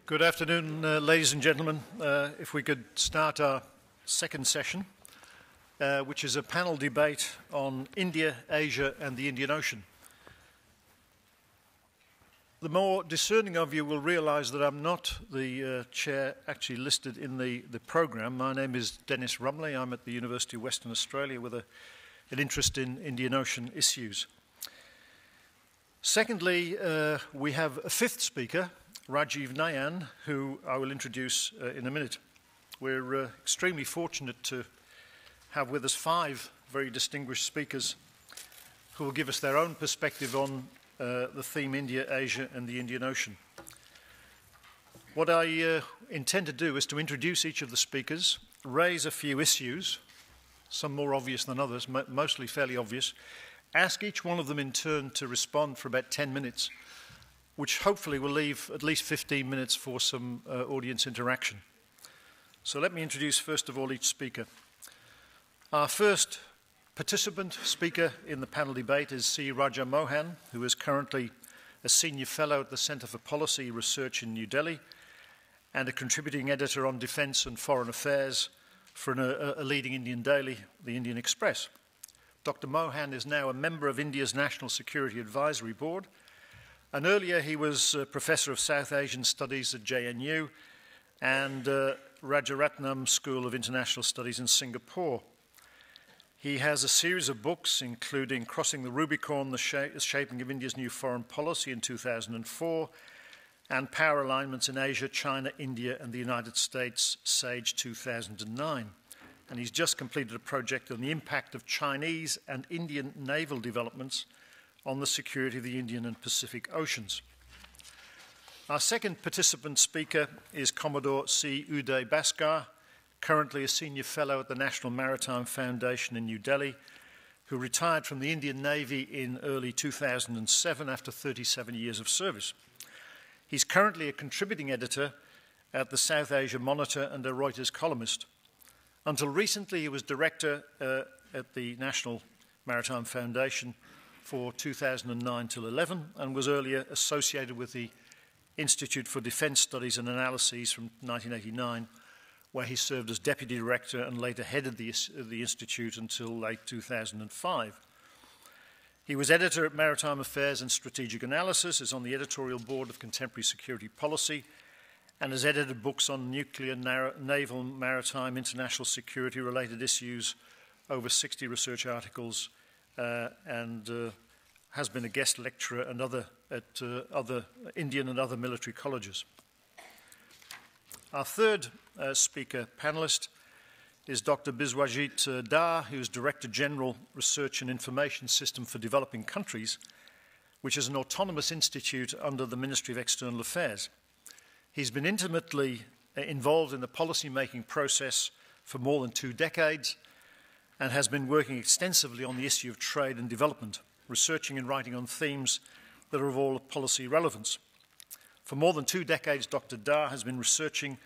Good afternoon, ladies and gentlemen. If we could start our second session, which is a panel debate on India, Asia and the Indian Ocean. The more discerning of you will realise that I'm not the chair actually listed in the programme. My name is Dennis Rumley. I'm at the University of Western Australia with an interest in Indian Ocean issues. Secondly, we have a fifth speaker, Rajiv Nayan, who I will introduce in a minute. We're extremely fortunate to have with us 5 very distinguished speakers who will give us their own perspective on the theme India, Asia and the Indian Ocean. What I intend to do is to introduce each of the speakers, raise a few issues, some more obvious than others, mostly fairly obvious, ask each one of them in turn to respond for about 10 minutes, which hopefully will leave at least 15 minutes for some audience interaction. So let me introduce first of all each speaker. Our first participant speaker in the panel debate is C. Raja Mohan, who is currently a senior fellow at the Centre for Policy Research in New Delhi and a contributing editor on defence and foreign affairs for a leading Indian daily, the Indian Express. Dr. Mohan is now a member of India's National Security Advisory Board, and earlier he was Professor of South Asian Studies at JNU and Rajaratnam School of International Studies in Singapore. He has a series of books, including Crossing the Rubicon, the Shaping of India's New Foreign Policy in 2004, and Power Alignments in Asia, China, India and the United States, Sage 2009. And he's just completed a project on the impact of Chinese and Indian naval developments on the security of the Indian and Pacific Oceans. Our second participant speaker is Commodore C. Uday Bhaskar, currently a senior fellow at the National Maritime Foundation in New Delhi, who retired from the Indian Navy in early 2007 after 37 years of service. He's currently a contributing editor at the South Asia Monitor and a Reuters columnist. Until recently, he was director at the National Maritime Foundation for 2009 till 11 and was earlier associated with the Institute for Defence Studies and Analyses from 1989, where he served as deputy director and later headed the institute until late 2005. He was editor at Maritime Affairs and Strategic Analysis, is on the editorial board of Contemporary Security Policy, and has edited books on nuclear, naval, maritime, international security-related issues, over 60 research articles, and has been a guest lecturer and at other Indian and other military colleges. Our third speaker panellist is Dr. Biswajit Dar, who is Director General Research and Information System for Developing Countries, which is an autonomous institute under the Ministry of External Affairs. He's been intimately involved in the policy-making process for more than 2 decades and has been working extensively on the issue of trade and development, researching and writing on themes that are of all policy relevance. For more than 2 decades, Dr. Dar has been researching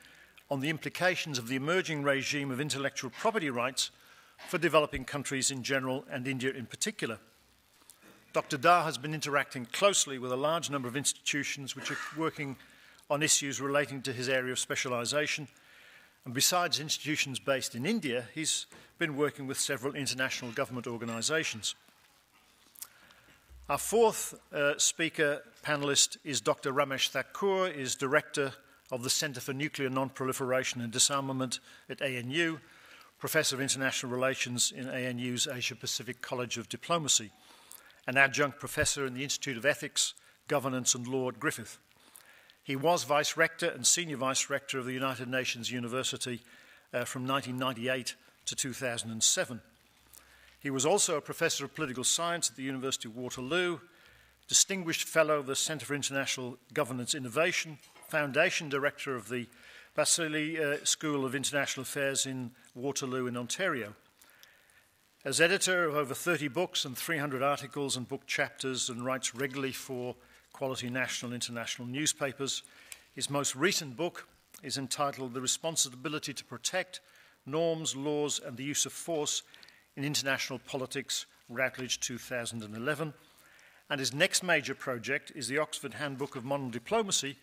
on the implications of the emerging regime of intellectual property rights for developing countries in general and India in particular. Dr. Dar has been interacting closely with a large number of institutions which are working on issues relating to his area of specialisation, and besides institutions based in India, he's been working with several international government organisations. Our fourth speaker panellist is Dr. Ramesh Thakur, is Director of the Centre for Nuclear Non-Proliferation and Disarmament at ANU, Professor of International Relations in ANU's Asia-Pacific College of Diplomacy, an adjunct professor in the Institute of Ethics, Governance and Law at Griffith. He was Vice-Rector and Senior Vice-Rector of the United Nations University from 1998 to 2007. He was also a Professor of Political Science at the University of Waterloo, Distinguished Fellow of the Centre for International Governance Innovation, Foundation Director of the Vasily School of International Affairs in Waterloo in Ontario. As editor of over 30 books and 300 articles and book chapters, and writes regularly for quality national and international newspapers, his most recent book is entitled The Responsibility to Protect Norms, Laws and the Use of Force in International Politics, Routledge 2011, and his next major project is the Oxford Handbook of Modern Diplomacy,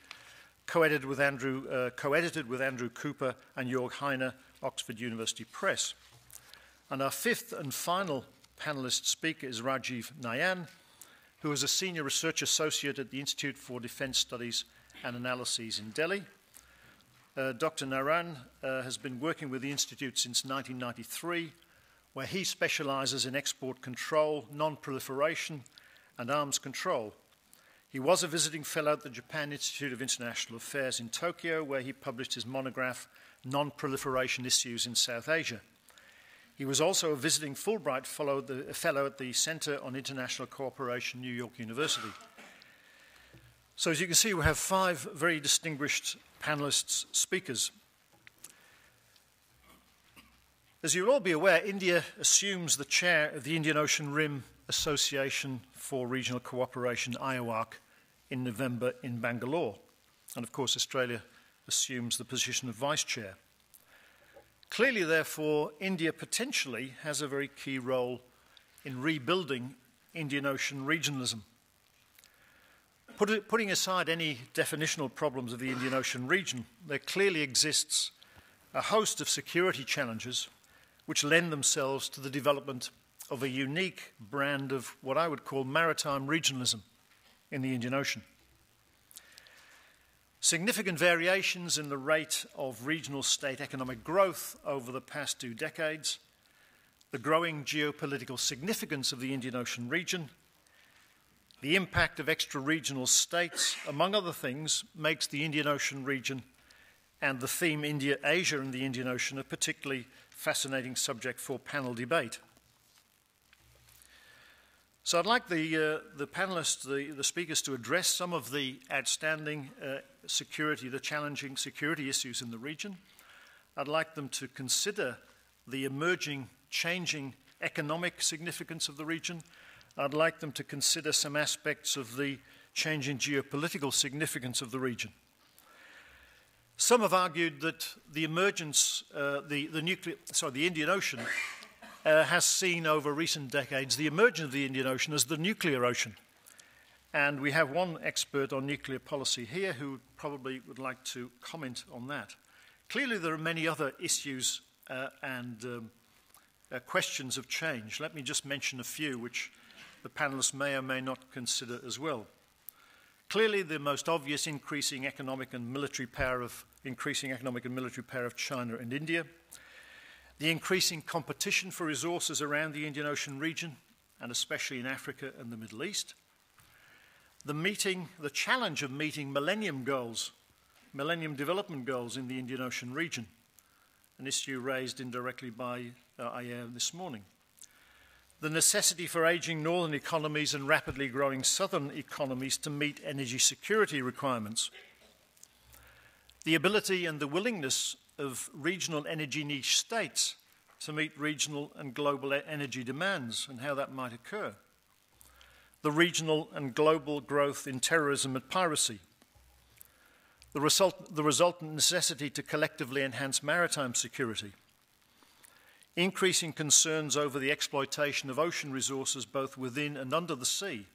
co-edited with Andrew Cooper and Jörg Heine, Oxford University Press. And our fifth and final panelist speaker is Rajiv Nayan, who is a senior research associate at the Institute for Defence Studies and Analyses in Delhi. Dr. Nayan has been working with the Institute since 1993, where he specialises in export control, non-proliferation, and arms control. He was a visiting fellow at the Japan Institute of International Affairs in Tokyo, where he published his monograph, Non-Proliferation Issues in South Asia. He was also a visiting Fulbright fellow at the Center on International Cooperation, New York University. So as you can see, we have five very distinguished panelists speakers. As you'll all be aware, India assumes the chair of the Indian Ocean Rim Association for Regional Cooperation, IOARC, in November in Bangalore. And of course, Australia assumes the position of vice chair. Clearly, therefore, India potentially has a very key role in rebuilding Indian Ocean regionalism. Putting aside any definitional problems of the Indian Ocean region, there clearly exists a host of security challenges which lend themselves to the development of a unique brand of what I would call maritime regionalism in the Indian Ocean. Significant variations in the rate of regional state economic growth over the past 2 decades, the growing geopolitical significance of the Indian Ocean region, the impact of extra-regional states, among other things, makes the Indian Ocean region and the theme India, Asia and the Indian Ocean a particularly fascinating subject for panel debate. So I'd like the panelists, the speakers, to address some of the outstanding the challenging security issues in the region. I'd like them to consider the emerging, changing economic significance of the region. I'd like them to consider some aspects of the changing geopolitical significance of the region. Some have argued that the emergence, the Indian Ocean has seen over recent decades the emergence of the Indian Ocean as the nuclear ocean. And we have one expert on nuclear policy here who probably would like to comment on that. Clearly, there are many other issues and questions of change. Let me just mention a few which the panelists may or may not consider as well. Clearly, the most obvious increasing economic and military power of China and India, the increasing competition for resources around the Indian Ocean region, and especially in Africa and the Middle East, the challenge of meeting Millennium Development Goals in the Indian Ocean region, an issue raised indirectly by IAO this morning. The necessity for ageing northern economies and rapidly growing southern economies to meet energy security requirements. The ability and the willingness of regional energy niche states to meet regional and global energy demands and how that might occur. The regional and global growth in terrorism and piracy. The resultant necessity to collectively enhance maritime security. Increasing concerns over the exploitation of ocean resources both within and under the sea,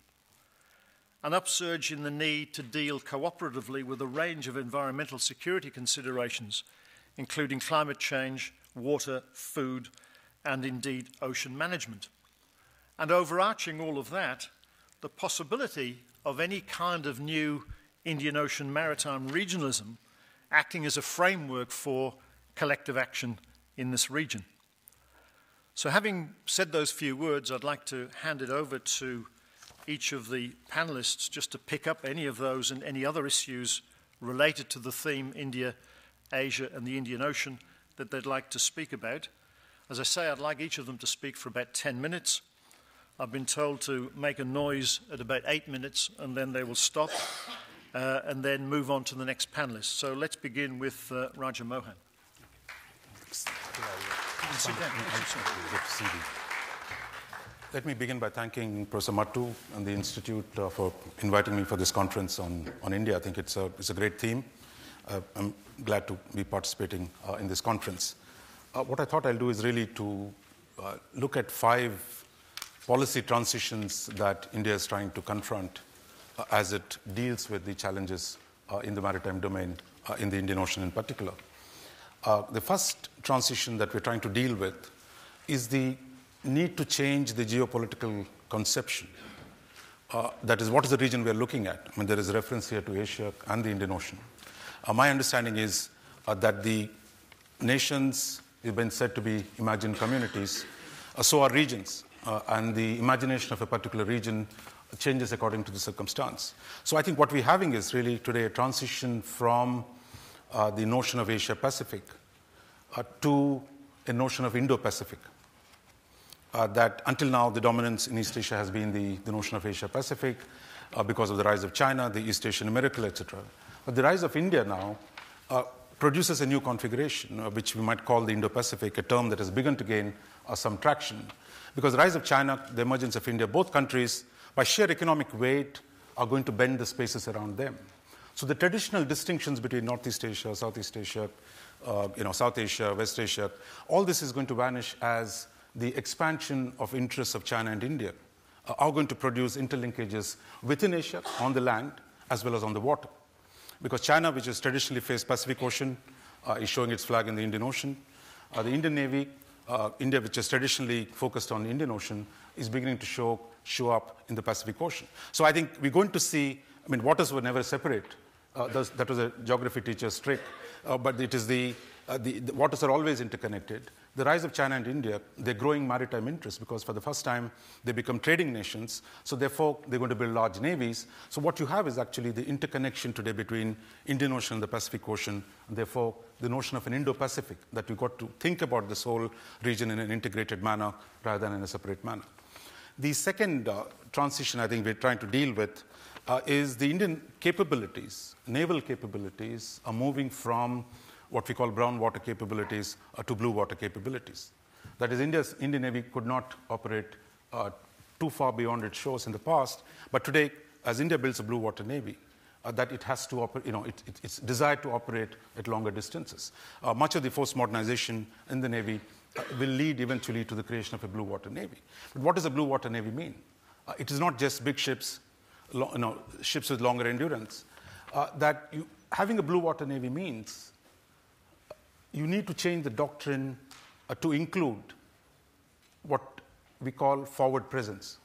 an upsurge in the need to deal cooperatively with a range of environmental security considerations, including climate change, water, food, and indeed ocean management. And overarching all of that, the possibility of any kind of new Indian Ocean maritime regionalism acting as a framework for collective action in this region. So having said those few words, I'd like to hand it over to each of the panelists just to pick up any of those and any other issues related to the theme India, Asia and the Indian Ocean that they'd like to speak about. As I say, I'd like each of them to speak for about 10 minutes. I've been told to make a noise at about 8 minutes and then they will stop and then move on to the next panelist. So let's begin with Raja Mohan. Sit down. Let me begin by thanking Professor Mattu and the Institute for inviting me for this conference on India. I think it's a great theme. I'm glad to be participating in this conference. What I thought I'll do is really to look at 5 policy transitions that India is trying to confront as it deals with the challenges in the maritime domain, in the Indian Ocean in particular. The first transition that we're trying to deal with is the need to change the geopolitical conception. That is, what is the region we are looking at? I mean, there is a reference here to Asia and the Indian Ocean. My understanding is that the nations have been said to be imagined communities, so are regions, and the imagination of a particular region changes according to the circumstance. So I think what we're having is really today a transition from the notion of Asia-Pacific to a notion of Indo-Pacific. That until now, the dominance in East Asia has been the notion of Asia-Pacific because of the rise of China, the East Asian miracle, etc. But the rise of India now produces a new configuration, which we might call the Indo-Pacific, a term that has begun to gain some traction. Because the rise of China, the emergence of India, both countries, by sheer economic weight, are going to bend the spaces around them. So the traditional distinctions between Northeast Asia, Southeast Asia, South Asia, West Asia, all this is going to vanish as the expansion of interests of China and India are going to produce interlinkages within Asia, on the land, as well as on the water. Because China, which has traditionally faced Pacific Ocean, is showing its flag in the Indian Ocean. The Indian Navy, India, which has traditionally focused on the Indian Ocean, is beginning to show up in the Pacific Ocean. So I think we're going to see, waters were never separate. That was a geography teacher's trick. But it is the waters are always interconnected. The rise of China and India, they're growing maritime interests because for the first time they become trading nations. So therefore, they're going to build large navies. So what you have is actually the interconnection today between Indian Ocean and the Pacific Ocean. And therefore, the notion of an Indo-Pacific, that we've got to think about this whole region in an integrated manner rather than in a separate manner. The second transition I think we're trying to deal with is the Indian capabilities, naval capabilities, are moving from what we call brown water capabilities to blue water capabilities. That is, Indian Navy could not operate too far beyond its shores in the past, but today, as India builds a blue water navy, that it has to operate, it's desired to operate at longer distances. Much of the force modernization in the Navy will lead eventually to the creation of a blue water navy. But what does a blue water navy mean? It is not just big ships, ships with longer endurance. Having a blue water navy means you need to change the doctrine to include what we call forward presence.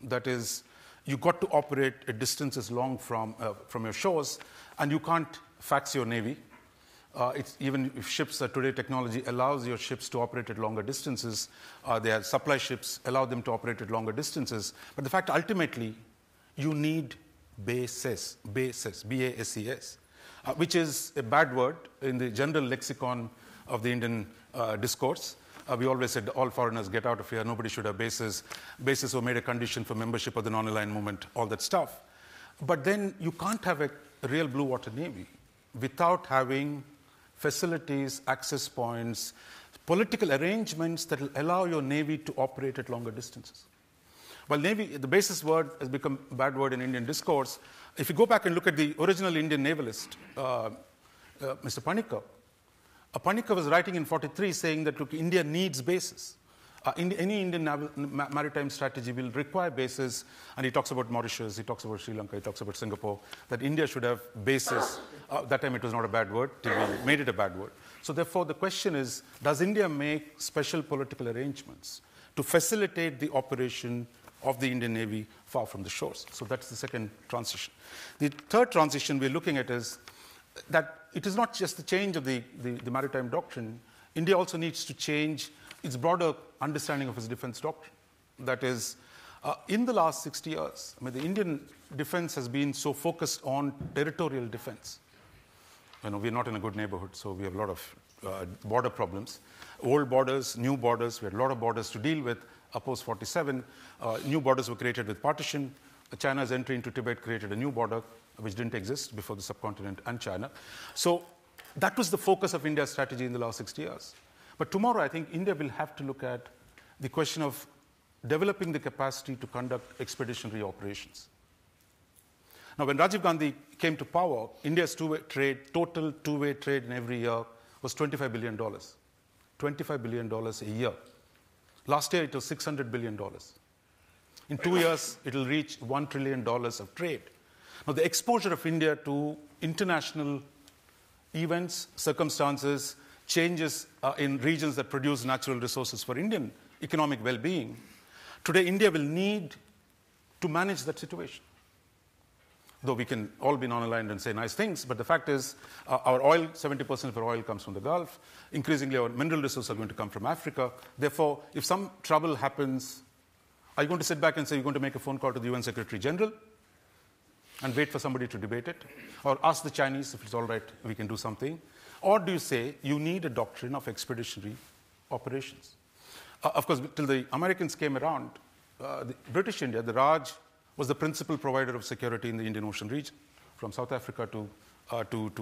That is, you got to operate at distances long from your shores, and you can't fax your navy. Even if ships today, technology allows your ships to operate at longer distances. Their supply ships allow them to operate at longer distances. But the fact ultimately, you need bases, B-A-S-E-S. Which is a bad word in the general lexicon of the Indian discourse. We always said all foreigners get out of here, nobody should have bases. Bases were made a condition for membership of the non-aligned movement, all that stuff. But then you can't have a real blue water navy without having facilities, access points, political arrangements that will allow your navy to operate at longer distances. Well, navy, the basis word has become a bad word in Indian discourse. If you go back and look at the original Indian navalist, Mr. Panikkar, Panikkar was writing in 43 saying that, look, India needs bases. Any Indian maritime strategy will require bases, and he talks about Mauritius, he talks about Sri Lanka, he talks about Singapore, that India should have bases. That time it was not a bad word, till we made it a bad word. So therefore the question is, does India make special political arrangements to facilitate the operation of the Indian Navy far from the shores? So that's the second transition. The third transition we're looking at is that it is not just the change of the maritime doctrine. India also needs to change its broader understanding of its defense doctrine. That is, in the last 60 years, the Indian defense has been so focused on territorial defense. We're not in a good neighborhood, so we have a lot of border problems. Old borders, new borders, we had a lot of borders to deal with. Post 47, new borders were created with partition. China's entry into Tibet created a new border, which didn't exist before the subcontinent and China. So that was the focus of India's strategy in the last 60 years. But tomorrow, I think India will have to look at the question of developing the capacity to conduct expeditionary operations. Now, when Rajiv Gandhi came to power, India's two-way trade, total two-way trade in every year was $25 billion. $25 billion a year. Last year, it was $600 billion. In 2 years, it will reach $1 trillion of trade. Now, the exposure of India to international events, circumstances, changes in regions that produce natural resources for Indian economic well-being, today India will need to manage that situation. Though we can all be non-aligned and say nice things, but the fact is our oil, 70% of our oil comes from the Gulf. Increasingly, our mineral resources are going to come from Africa. Therefore, if some trouble happens, are you going to sit back and say you're going to make a phone call to the UN Secretary General and wait for somebody to debate it? Or ask the Chinese if it's all right, we can do something? Or do you say you need a doctrine of expeditionary operations? Of course, till the Americans came around, the British India, the Raj, was the principal provider of security in the Indian Ocean region. From South Africa to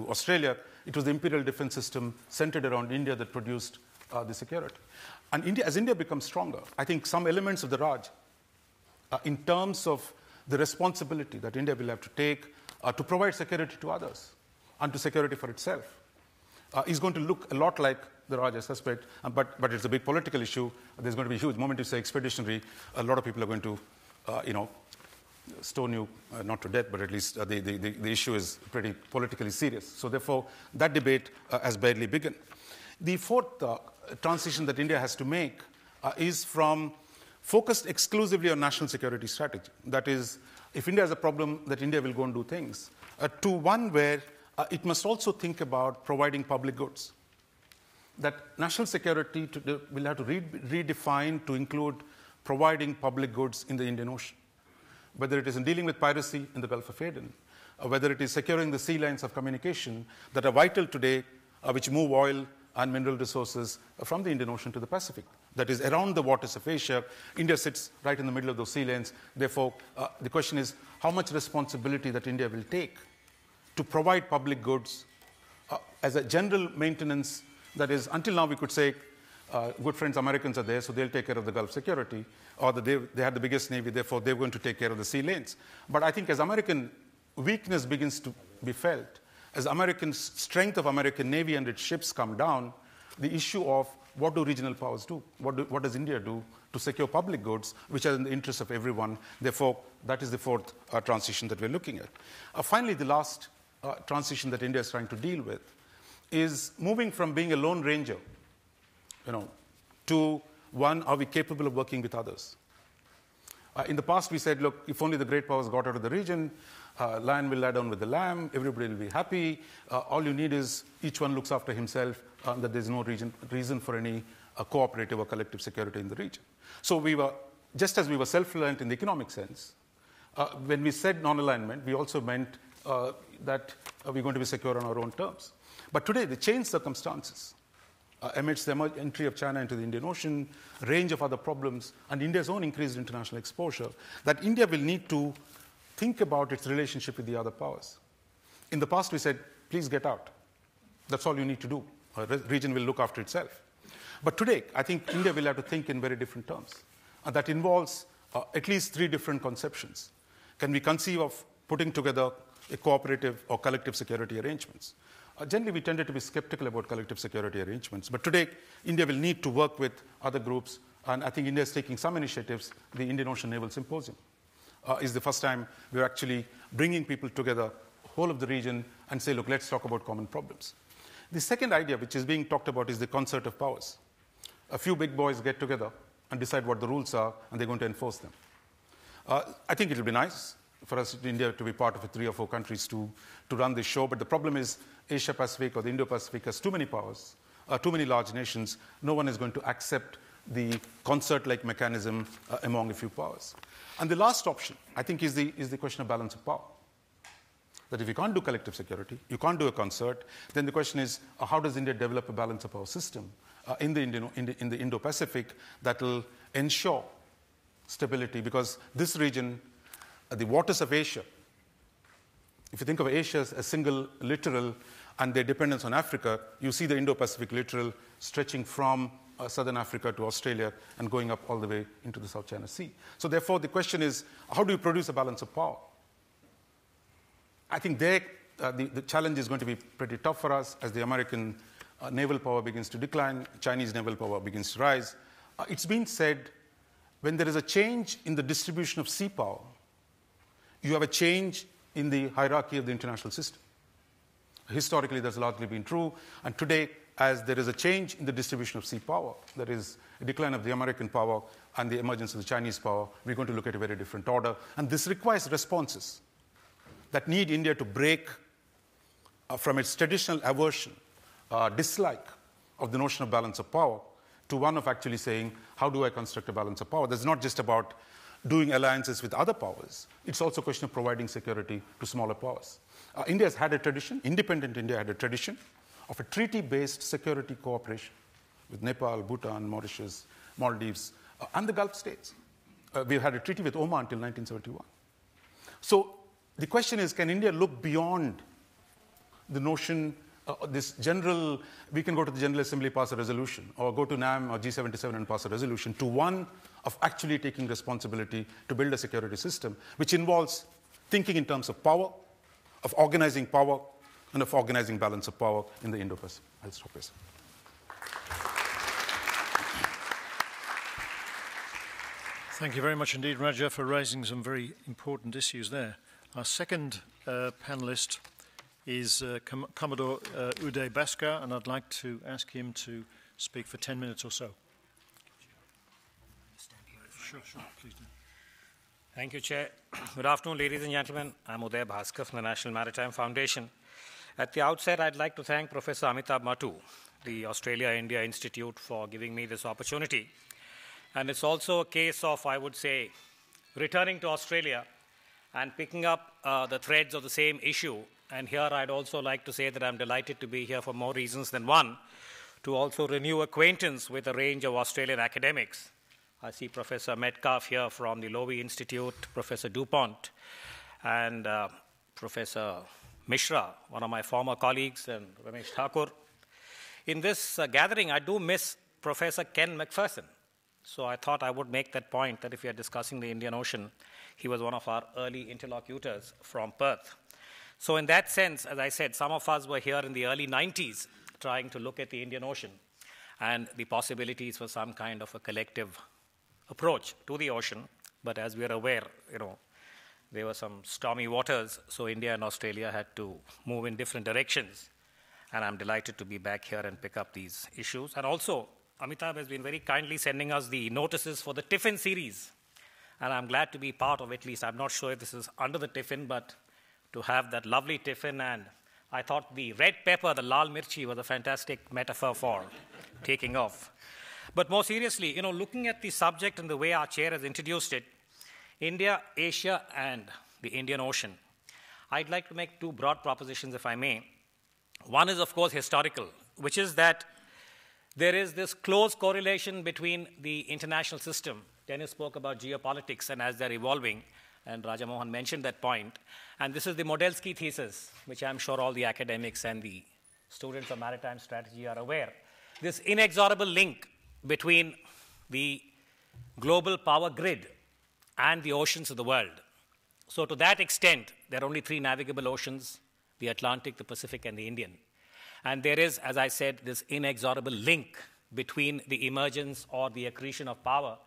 Australia, it was the imperial defense system centered around India that produced the security. And India, as India becomes stronger, I think some elements of the Raj, in terms of the responsibility that India will have to take to provide security to others and to security for itself, is going to look a lot like the Raj, I suspect, but it's a big political issue. There's going to be a huge moment you say expeditionary. A lot of people are going to, stone you, not to death, but at least the issue is pretty politically serious. So therefore, that debate has barely begun. The fourth transition that India has to make is from focused exclusively on national security strategy. That is, if India has a problem, that India will go and do things, to one where it must also think about providing public goods. That national security will have to redefine to include providing public goods in the Indian Ocean, whether it is in dealing with piracy in the Gulf of Aden, or whether it is securing the sea lines of communication that are vital today, which move oil and mineral resources from the Indian Ocean to the Pacific. That is, around the waters of Asia, India sits right in the middle of those sea lanes. Therefore, the question is how much responsibility that India will take to provide public goods as a general maintenance. That is, until now we could say, good friends Americans are there, so they'll take care of the Gulf security, or they had the biggest navy, therefore they're going to take care of the sea lanes. But I think as American weakness begins to be felt, as American strength of American navy and its ships come down, the issue of what do regional powers do? What does India do to secure public goods, which are in the interest of everyone? Therefore, that is the fourth transition that we're looking at. Finally, the last transition that India is trying to deal with is moving from being a lone ranger, to one, are we capable of working with others? In the past, we said, look, if only the great powers got out of the region, lion will lie down with the lamb, everybody will be happy. All you need is each one looks after himself, that there's no reason for any cooperative or collective security in the region. So we were, just as we were self-reliant in the economic sense, when we said non-alignment, we also meant that we're going to be secure on our own terms. But today, the changed circumstances, amidst the entry of China into the Indian Ocean, a range of other problems, and India's own increased international exposure, that India will need to think about its relationship with the other powers. In the past, we said, please get out. That's all you need to do. A region will look after itself. But today, I think India will have to think in very different terms. And that involves at least three different conceptions. Can we conceive of putting together a cooperative or collective security arrangements? Generally, we tended to be skeptical about collective security arrangements. But today, India will need to work with other groups. And I think India is taking some initiatives. The Indian Ocean Naval Symposium is the first time we're actually bringing people together, whole of the region, and say, look, let's talk about common problems. The second idea, which is being talked about, is the concert of powers. A few big boys get together and decide what the rules are, and they're going to enforce them. I think it'll be nice for us in India to be part of 3 or 4 countries to run this show. But the problem is Asia-Pacific or the Indo-Pacific has too many powers, too many large nations. No one is going to accept the concert-like mechanism among a few powers. And the last option, I think, is the question of balance of power. That if you can't do collective security, you can't do a concert, then the question is, how does India develop a balance of power system in the Indo-Pacific that will ensure stability? Because this region, the waters of Asia, if you think of Asia as a single littoral and their dependence on Africa, you see the Indo-Pacific littoral stretching from southern Africa to Australia and going up all the way into the South China Sea. So therefore, the question is, how do you produce a balance of power? I think the challenge is going to be pretty tough for us as the American naval power begins to decline, Chinese naval power begins to rise. It's been said, when there is a change in the distribution of sea power, you have a change in the hierarchy of the international system. Historically, that's largely been true. And today, as there is a change in the distribution of sea power, there is a decline of the American power and the emergence of the Chinese power, we're going to look at a very different order. And this requires responses that need India to break from its traditional aversion, dislike of the notion of balance of power, to one of actually saying, how do I construct a balance of power? That's not just about doing alliances with other powers. It's also a question of providing security to smaller powers. India has had a tradition, independent India had a tradition of a treaty-based security cooperation with Nepal, Bhutan, Mauritius, Maldives, and the Gulf states. We've had a treaty with Oman until 1971. So the question is, can India look beyond the notion, this general, we can go to the General Assembly, pass a resolution, or go to NAM or G77 and pass a resolution, to one of actually taking responsibility to build a security system, which involves thinking in terms of power, of organizing power, and of organizing balance of power in the Indo-Pacific. I'll stop here. Thank you very much indeed, Raja, for raising some very important issues there. Our second panelist is Commodore Uday Bhaskar, and I'd like to ask him to speak for 10 minutes or so. Sure, please do. Thank you, Chair. Good afternoon, ladies and gentlemen. I'm Uday Bhaskar from the National Maritime Foundation. At the outset, I'd like to thank Professor Amitabh Mattu, the Australia-India Institute, for giving me this opportunity. And it's also a case of, I would say, returning to Australia and picking up the threads of the same issue. And here I'd also like to say that I'm delighted to be here for more reasons than one, to also renew acquaintance with a range of Australian academics. I see Professor Metcalf here from the Lowy Institute, Professor DuPont, and Professor Mishra, one of my former colleagues, and Ramesh Thakur. In this gathering, I do miss Professor Ken McPherson. So I thought I would make that point that if we are discussing the Indian Ocean, he was one of our early interlocutors from Perth. So in that sense, as I said, some of us were here in the early 90s trying to look at the Indian Ocean and the possibilities for some kind of a collective approach to the ocean. But as we are aware, there were some stormy waters, so India and Australia had to move in different directions. And I'm delighted to be back here and pick up these issues. And also, Amitabh has been very kindly sending us the notices for the Tiffin series. And I'm glad to be part of, at least, I'm not sure if this is under the Tiffin, but to have that lovely Tiffin. And I thought the red pepper, the lal mirchi, was a fantastic metaphor for taking off. But more seriously, looking at the subject and the way our chair has introduced it, India, Asia, and the Indian Ocean, I'd like to make two broad propositions, if I may. One is, of course, historical, which is that there is this close correlation between the international system. Dennis spoke about geopolitics and as they're evolving, and Raja Mohan mentioned that point. And this is the Modelsky thesis, which I'm sure all the academics and the students of maritime strategy are aware. This inexorable link between the global power grid and the oceans of the world. So to that extent, there are only three navigable oceans, the Atlantic, the Pacific, and the Indian. And there is, as I said, this inexorable link between the emergence or the accretion of power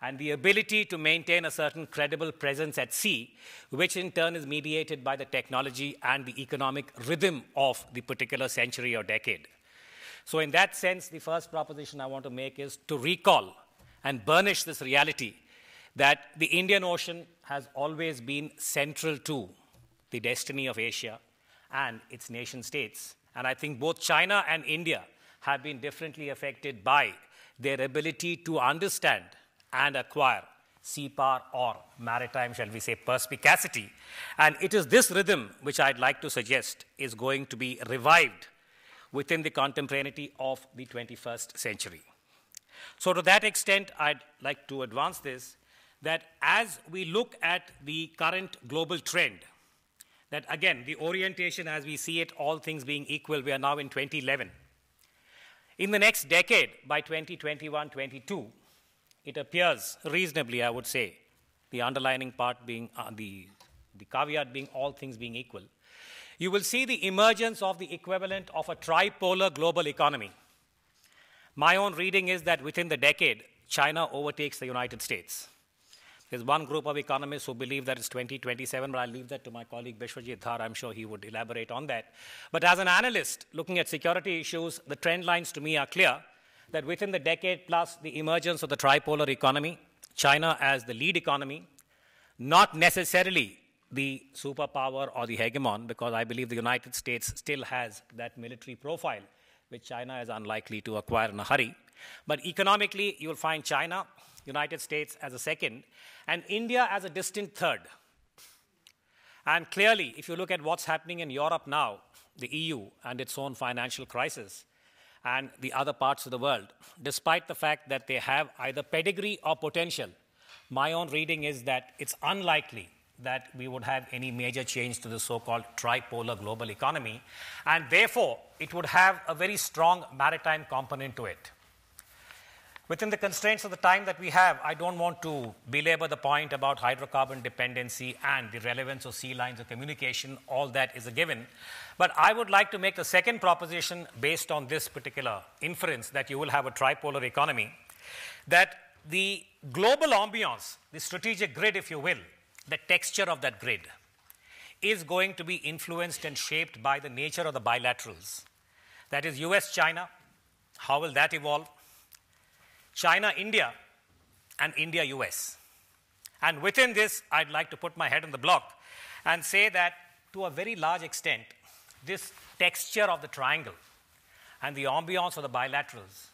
and the ability to maintain a certain credible presence at sea, which in turn is mediated by the technology and the economic rhythm of the particular century or decade. So in that sense, the first proposition I want to make is to recall and burnish this reality that the Indian Ocean has always been central to the destiny of Asia and its nation states. And I think both China and India have been differently affected by their ability to understand and acquire sea power or maritime, shall we say, perspicacity. And it is this rhythm which I'd like to suggest is going to be revived within the contemporaneity of the 21st century. So to that extent, I'd like to advance this, that as we look at the current global trend, that again, the orientation as we see it, all things being equal, we are now in 2011. In the next decade, by 2021-22, it appears reasonably, I would say, the underlining part being, the caveat being all things being equal, you will see the emergence of the equivalent of a tripolar global economy. My own reading is that within the decade, China overtakes the United States. There's one group of economists who believe that it's 2027, but I'll leave that to my colleague Bishwajit Dhar. I'm sure he would elaborate on that. But as an analyst looking at security issues, the trend lines to me are clear that within the decade plus the emergence of the tripolar economy, China as the lead economy, not necessarily the superpower or the hegemon, because I believe the United States still has that military profile, which China is unlikely to acquire in a hurry. But economically, you'll find China, United States as a second, and India as a distant third. And clearly, if you look at what's happening in Europe now, the EU and its own financial crisis, and the other parts of the world, despite the fact that they have either pedigree or potential, my own reading is that it's unlikely that we would have any major change to the so-called tripolar global economy, and therefore, it would have a very strong maritime component to it. Within the constraints of the time that we have, I don't want to belabor the point about hydrocarbon dependency and the relevance of sea lines of communication. All that is a given. But I would like to make a second proposition based on this particular inference that you will have a tripolar economy, that the global ambiance, the strategic grid, if you will, the texture of that grid, is going to be influenced and shaped by the nature of the bilaterals. That is US-China. How will that evolve? China-India and India-US. And within this, I'd like to put my head on the block and say that to a very large extent, this texture of the triangle and the ambiance of the bilaterals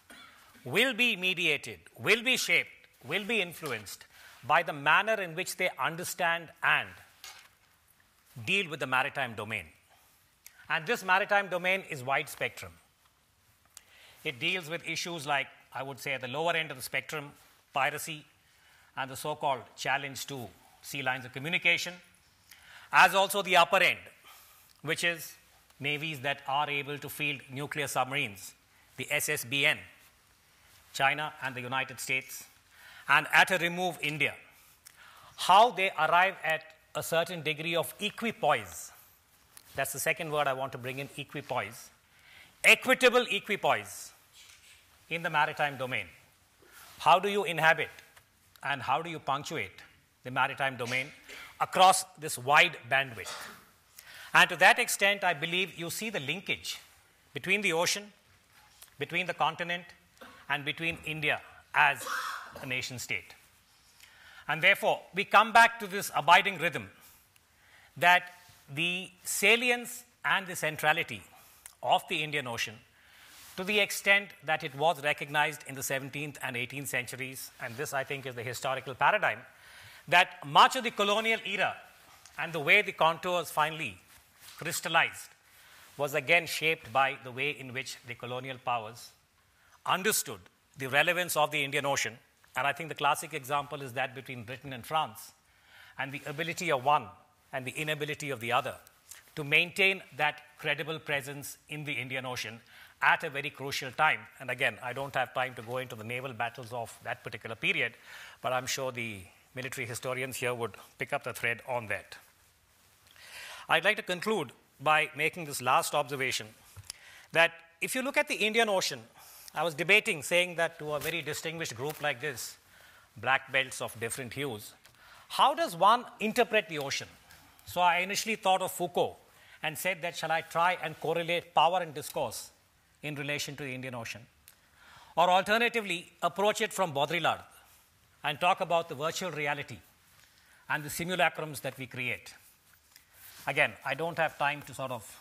will be mediated, will be shaped, will be influenced by the manner in which they understand and deal with the maritime domain. And this maritime domain is wide spectrum. It deals with issues like, I would say, at the lower end of the spectrum, piracy and the so-called challenge to sea lines of communication, as also the upper end, which is navies that are able to field nuclear submarines, the SSBN, China and the United States, and at a remove, India. How they arrive at a certain degree of equipoise. That's the second word I want to bring in, equipoise. Equitable equipoise in the maritime domain. How do you inhabit and how do you punctuate the maritime domain across this wide bandwidth? And to that extent, I believe you see the linkage between the ocean, between the continent, and between India as a nation state. And therefore, we come back to this abiding rhythm that the salience and the centrality of the Indian Ocean, to the extent that it was recognized in the 17th and 18th centuries, and this, I think, is the historical paradigm, that much of the colonial era and the way the contours finally crystallized was again shaped by the way in which the colonial powers understood the relevance of the Indian Ocean. And I think the classic example is that between Britain and France, and the ability of one and the inability of the other to maintain that credible presence in the Indian Ocean at a very crucial time. And again, I don't have time to go into the naval battles of that particular period, but I'm sure the military historians here would pick up the thread on that. I'd like to conclude by making this last observation, that if you look at the Indian Ocean, I was debating, saying that to a very distinguished group like this, black belts of different hues, how does one interpret the ocean? So I initially thought of Foucault and said that shall I try and correlate power and discourse in relation to the Indian Ocean? Or alternatively, approach it from Baudrillard and talk about the virtual reality and the simulacrums that we create. Again, I don't have time to sort of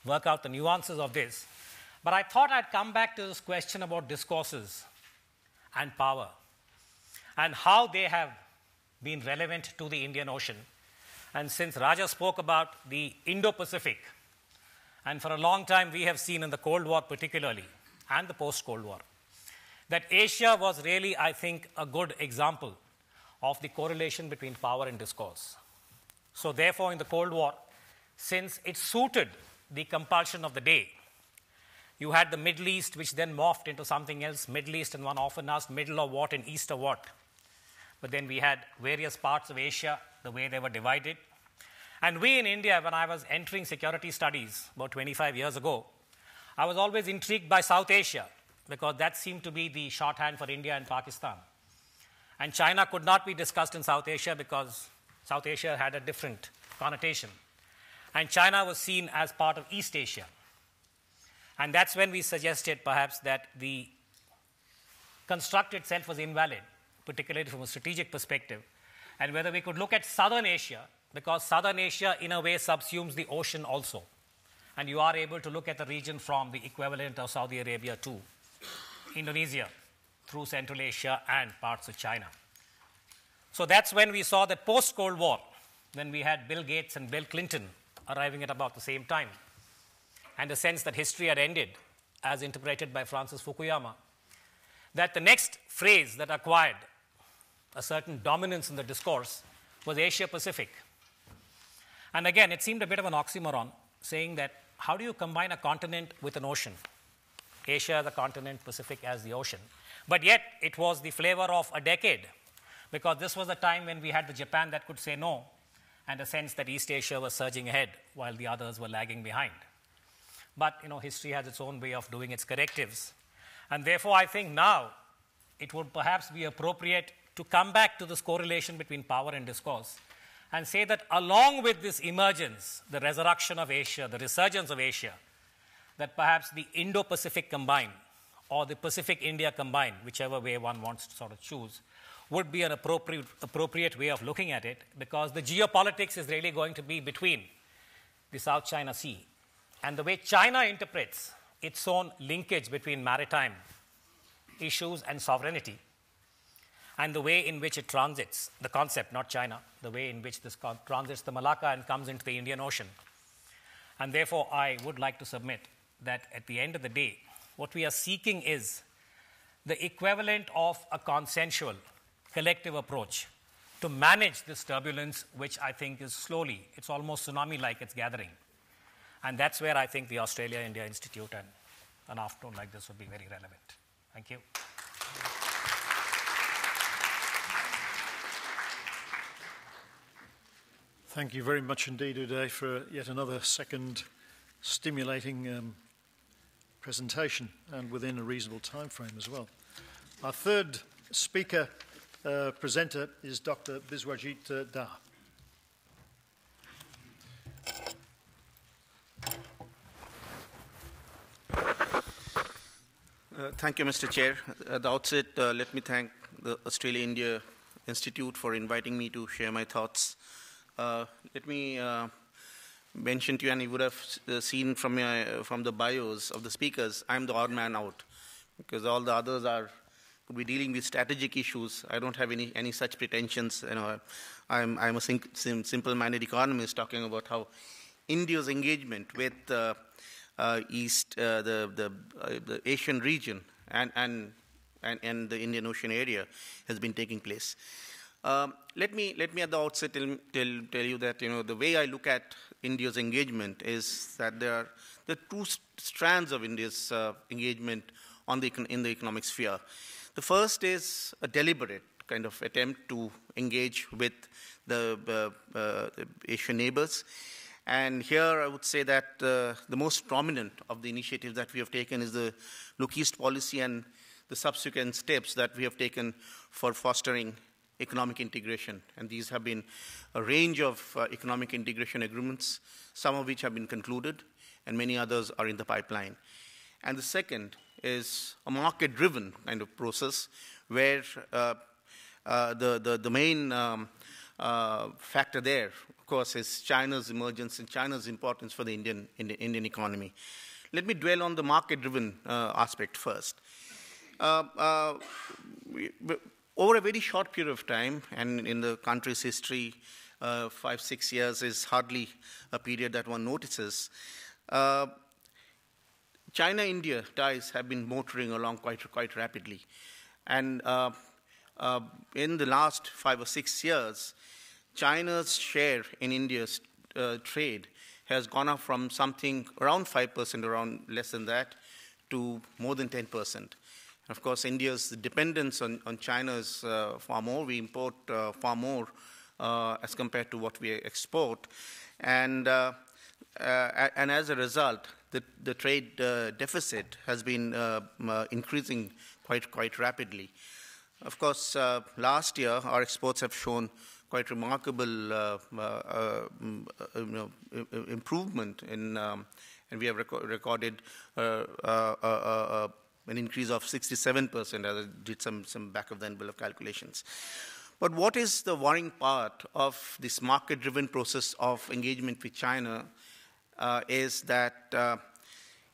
work out the nuances of this, but I thought I'd come back to this question about discourses and power and how they have been relevant to the Indian Ocean. And since Raja spoke about the Indo-Pacific, and for a long time we have seen in the Cold War particularly, and the post-Cold War, that Asia was really, I think, a good example of the correlation between power and discourse. So therefore, in the Cold War, since it suited the compulsion of the day, you had the Middle East, which then morphed into something else, Middle East, and one often asked, middle of what and east of what? But then we had various parts of Asia, the way they were divided. And we in India, when I was entering security studies about 25 years ago, I was always intrigued by South Asia, because that seemed to be the shorthand for India and Pakistan. And China could not be discussed in South Asia because South Asia had a different connotation. And China was seen as part of East Asia. And that's when we suggested perhaps that the construct itself was invalid, particularly from a strategic perspective, and whether we could look at Southern Asia, because Southern Asia in a way subsumes the ocean also. And you are able to look at the region from the equivalent of Saudi Arabia to Indonesia, through Central Asia and parts of China. So that's when we saw that post-Cold War, when we had Bill Gates and Bill Clinton arriving at about the same time, and the sense that history had ended, as interpreted by Francis Fukuyama, that the next phrase that acquired a certain dominance in the discourse was Asia-Pacific. And again, it seemed a bit of an oxymoron, saying that how do you combine a continent with an ocean? Asia as a continent, Pacific as the ocean. But yet, it was the flavor of a decade, because this was the time when we had the Japan that could say no, and a sense that East Asia was surging ahead while the others were lagging behind. But, history has its own way of doing its correctives. And therefore, I think now it would perhaps be appropriate to come back to this correlation between power and discourse and say that along with this emergence, the resurrection of Asia, the resurgence of Asia, that perhaps the Indo-Pacific combined or the Pacific-India combined, whichever way one wants to sort of choose, would be an appropriate way of looking at it, because the geopolitics is really going to be between the South China Sea and the way China interprets its own linkage between maritime issues and sovereignty, and the way in which it transits, the concept, not China, the way in which this transits the Malacca and comes into the Indian Ocean. And therefore, I would like to submit that at the end of the day, what we are seeking is the equivalent of a consensual, collective approach to manage this turbulence, which I think is slowly, it's almost tsunami-like, it's gathering. And that's where I think the Australia-India Institute and an afternoon like this would be very relevant. Thank you. Thank you very much indeed, Uday, for yet another second stimulating presentation, and within a reasonable time frame as well. Our third speaker, presenter, is Dr. Biswajit Dar. Thank you, Mr. Chair. At the outset, let me thank the Australia-India Institute for inviting me to share my thoughts. Let me mention to you, and you would have seen from the bios of the speakers, I'm the odd man out, because all the others could be dealing with strategic issues. I don't have any such pretensions. I'm a simple-minded economist talking about how India's engagement with the Asian region and the Indian Ocean area has been taking place. Let me at the outset tell you that the way I look at India's engagement is that there are two strands of India's engagement in the economic sphere. The first is a deliberate kind of attempt to engage with the Asian neighbors. And here I would say that the most prominent of the initiatives that we have taken is the Look East policy and the subsequent steps that we have taken for fostering economic integration. And these have been a range of economic integration agreements, some of which have been concluded, and many others are in the pipeline. And the second is a market-driven kind of process where the main factor there, of course, is China's emergence and China's importance for the Indian economy. Let me dwell on the market-driven aspect first. Over a very short period of time, and in the country's history, 5-6 years is hardly a period that one notices, China-India ties have been motoring along quite rapidly. And in the last 5 or 6 years, China's share in India's trade has gone up from something around 5%, around less than that, to more than 10%. Of course, India's dependence on China is far more. We import far more as compared to what we export. And as a result, the trade deficit has been increasing quite rapidly. Of course, last year our exports have shown quite remarkable improvement in, and we have recorded an increase of 67%, as I did some back-of-the-envelope calculations. But what is the worrying part of this market-driven process of engagement with China is that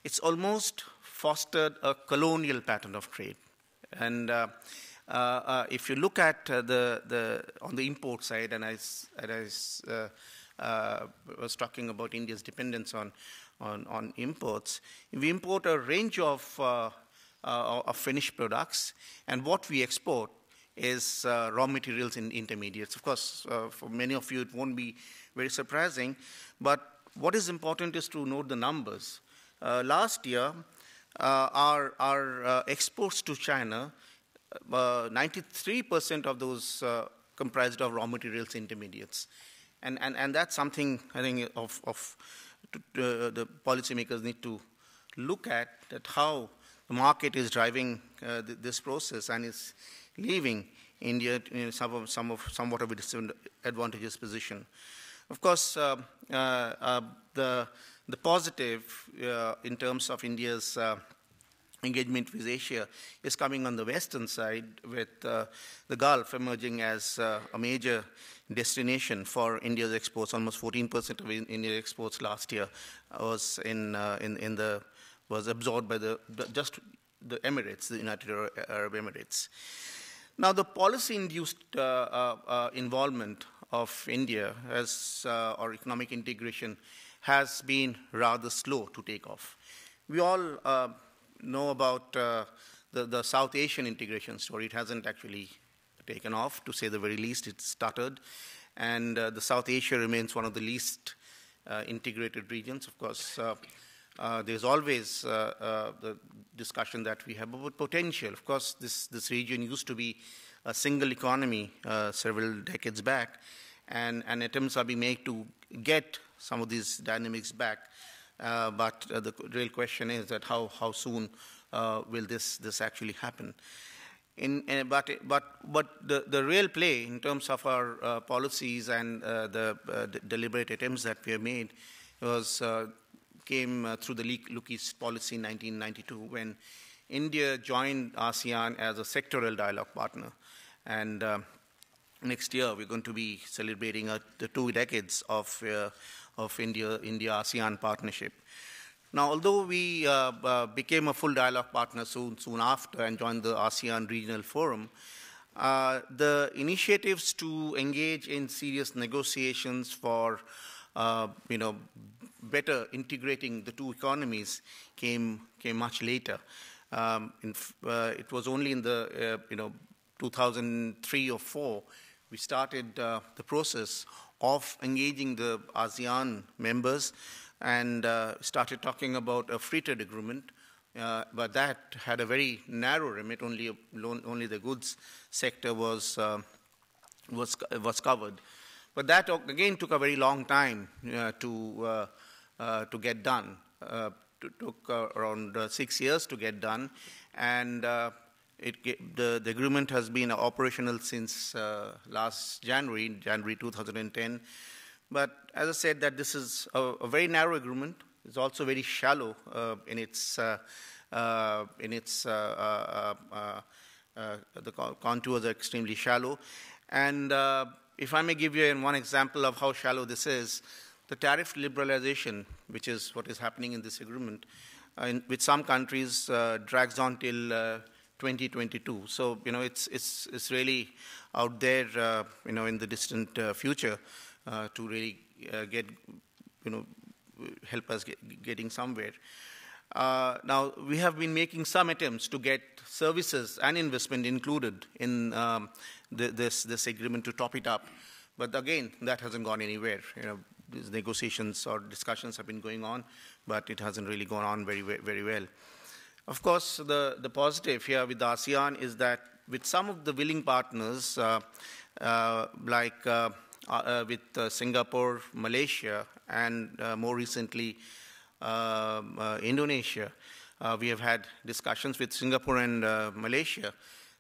it's almost fostered a colonial pattern of trade. And if you look at on the import side, and I was talking about India's dependence on imports, we import a range of finished products, and what we export is raw materials and intermediates. Of course, for many of you, it won't be very surprising, but what is important is to note the numbers. Last year, our exports to China, 93% of those comprised of raw materials intermediates. And that's something I think the policymakers need to look at, that how the market is driving this process and is leaving India in somewhat of a disadvantageous position. Of course, the positive in terms of India's engagement with Asia is coming on the western side, with the Gulf emerging as a major destination for India's exports. Almost 14% of India's exports last year was was absorbed by the Emirates, the United Arab Emirates. Now, the policy-induced involvement of India or economic integration has been rather slow to take off. We all know about the South Asian integration story. It hasn't actually taken off, to say the very least. It stuttered, and the South Asia remains one of the least integrated regions. Of course, there's always the discussion that we have about potential. Of course, this region used to be a single economy several decades back, and attempts are being made to get some of these dynamics back. But the real question is that how soon will this actually happen? But the real play in terms of our policies and the deliberate attempts that we have made came through the Look East policy in 1992, when India joined ASEAN as a sectoral dialogue partner. And next year we're going to be celebrating the 2 decades of India-ASEAN partnership. Now, although we became a full dialogue partner soon after and joined the ASEAN Regional Forum, the initiatives to engage in serious negotiations for better integrating the two economies came much later. It was only in the 2003 or 4 we started the process of engaging the ASEAN members and started talking about a free trade agreement, but that had a very narrow remit. Only the goods sector was covered. But that again took a very long time to get done. It took around 6 years to get done, and the agreement has been operational since last January 2010. But as I said, that this is a very narrow agreement. It's also very shallow in its the contours are extremely shallow. And if I may give you one example of how shallow this is, the tariff liberalization, which is what is happening in this agreement, with some countries drags on till 2022. So it's really out there in the distant future to really get help us getting somewhere. Now, we have been making some attempts to get services and investment included in this agreement to top it up, but again, that hasn't gone anywhere. These negotiations or discussions have been going on, but it hasn't really gone on very well. Of course, the positive here with the ASEAN is that with some of the willing partners, like with Singapore, Malaysia, and more recently Indonesia, we have had discussions with Singapore and Malaysia.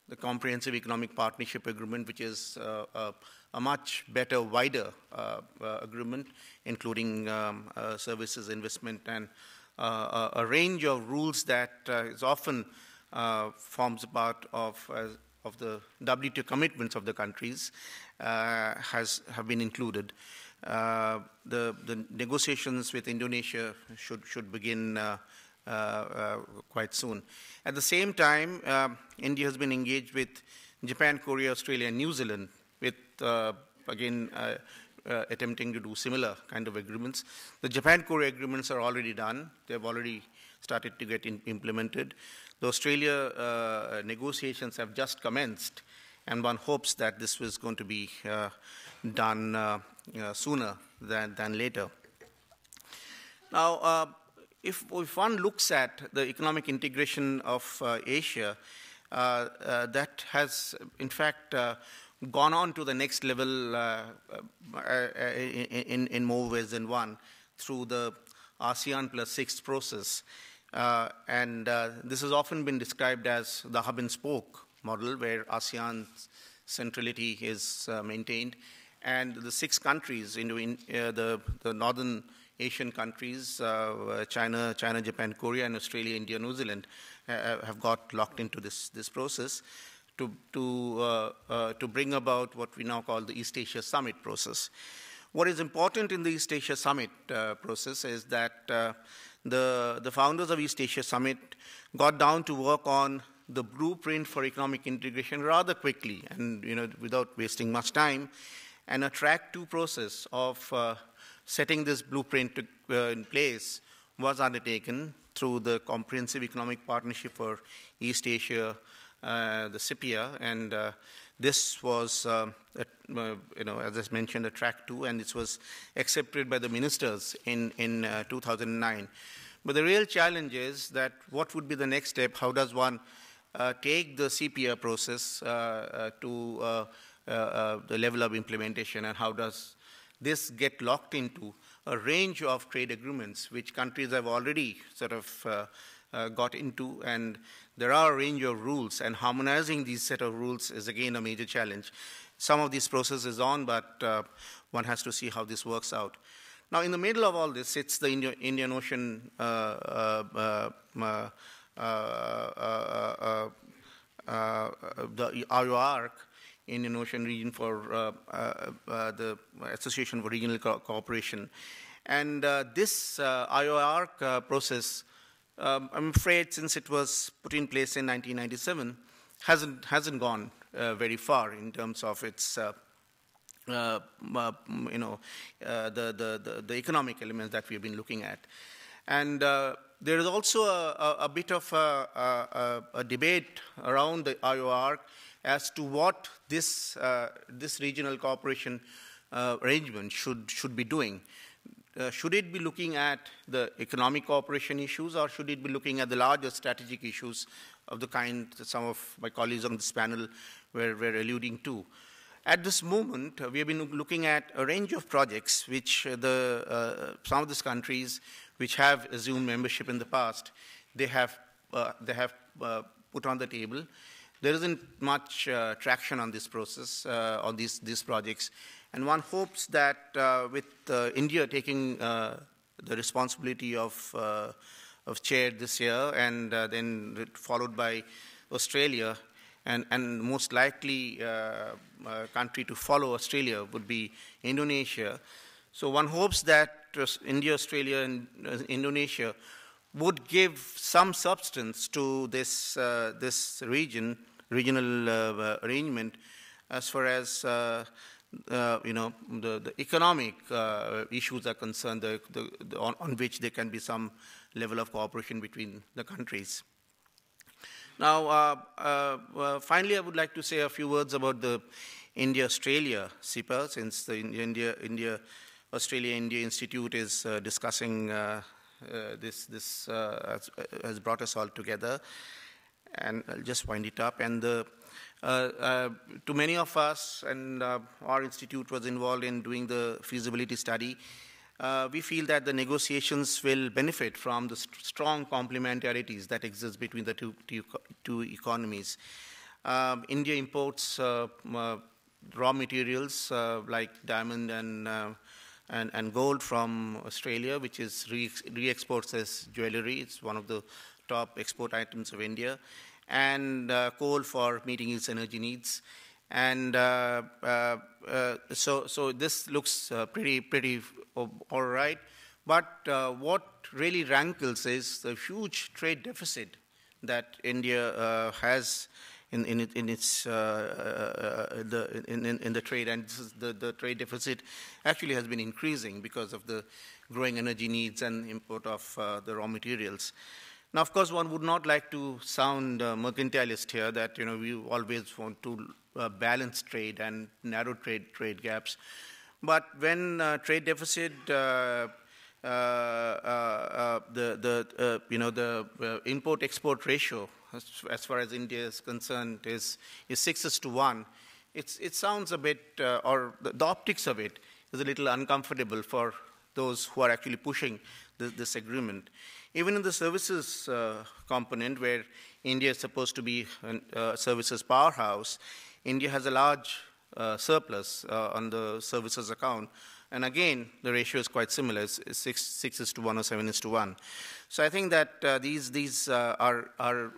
the Comprehensive Economic Partnership Agreement, which is a much better, wider agreement, including services, investment, and a range of rules that is often forms a part of the WTO commitments of the countries have been included. The negotiations with Indonesia should begin quite soon. At the same time, India has been engaged with Japan, Korea, Australia, and New Zealand with, again, attempting to do similar kind of agreements. The Japan-Korea agreements are already done. They've already started to get implemented. The Australia negotiations have just commenced, and one hopes that this was going to be done sooner than later. Now, if one looks at the economic integration of Asia, that has, in fact, gone on to the next level in more ways than one through the Asean plus 6 process. And this has often been described as the hub and spoke model, where ASEAN's centrality is maintained. And the 6 countries, the northern Asian countries, China, Japan, Korea, and Australia, India, New Zealand, have got locked into this process to bring about what we now call the East Asia Summit process. What is important in the East Asia Summit process is that the founders of East Asia Summit got down to work on the blueprint for economic integration rather quickly, and without wasting much time. And a track 2 process of setting this blueprint in place was undertaken through the Comprehensive Economic Partnership for East Asia, the CEPIA, and this was, as I mentioned, a track 2, and this was accepted by the ministers in 2009. But the real challenge is that what would be the next step? How does one take the CEPIA process to the level of implementation, and how does this get locked into a range of trade agreements which countries have already sort of got into, and there are a range of rules, and harmonizing these set of rules is again a major challenge. Some of this process is on, but one has to see how this works out. Now, in the middle of all this sits the Indian Ocean the IOARC, Indian Ocean Region for the Association for Regional Cooperation. And this IOARC process, I'm afraid, since it was put in place in 1997, hasn't gone very far in terms of its the economic elements that we've been looking at. And there is also a bit of a debate around the IOARC as to what this regional cooperation arrangement should be doing. Should it be looking at the economic cooperation issues, or should it be looking at the larger strategic issues of the kind that some of my colleagues on this panel were alluding to? At this moment, we have been looking at a range of projects which some of these countries which have assumed membership in the past, they have put on the table. There isn't much traction on this process, on these projects. And one hopes that with India taking the responsibility of chair this year, and then followed by Australia, and most likely country to follow Australia would be Indonesia. So one hopes that India, Australia, and Indonesia would give some substance to this regional arrangement as far as the economic issues are concerned, on which there can be some level of cooperation between the countries. Now, finally, I would like to say a few words about the India-Australia CEPA, since the India-Australia-India Institute is discussing this has brought us all together. And I'll just wind it up. And to many of us, and our institute was involved in doing the feasibility study, we feel that the negotiations will benefit from the strong complementarities that exist between the two economies. India imports raw materials like diamond and gold from Australia, which is re-exports as jewelry. It's one of the top export items of India, and coal for meeting its energy needs. And so this looks pretty all right. But what really rankles is the huge trade deficit that India has in the trade, and the trade deficit actually has been increasing because of the growing energy needs and import of the raw materials. Now, of course, one would not like to sound mercantilist here, that we always want to balance trade and narrow trade gaps. But when trade deficit, the import-export ratio, as far as India is concerned, is 6:1, it sounds a bit, or the optics of it is a little uncomfortable for those who are actually pushing this agreement. Even in the services component, where India is supposed to be a services powerhouse, India has a large surplus on the services account. And again, the ratio is quite similar. It's 6:1 or 7:1. So I think that these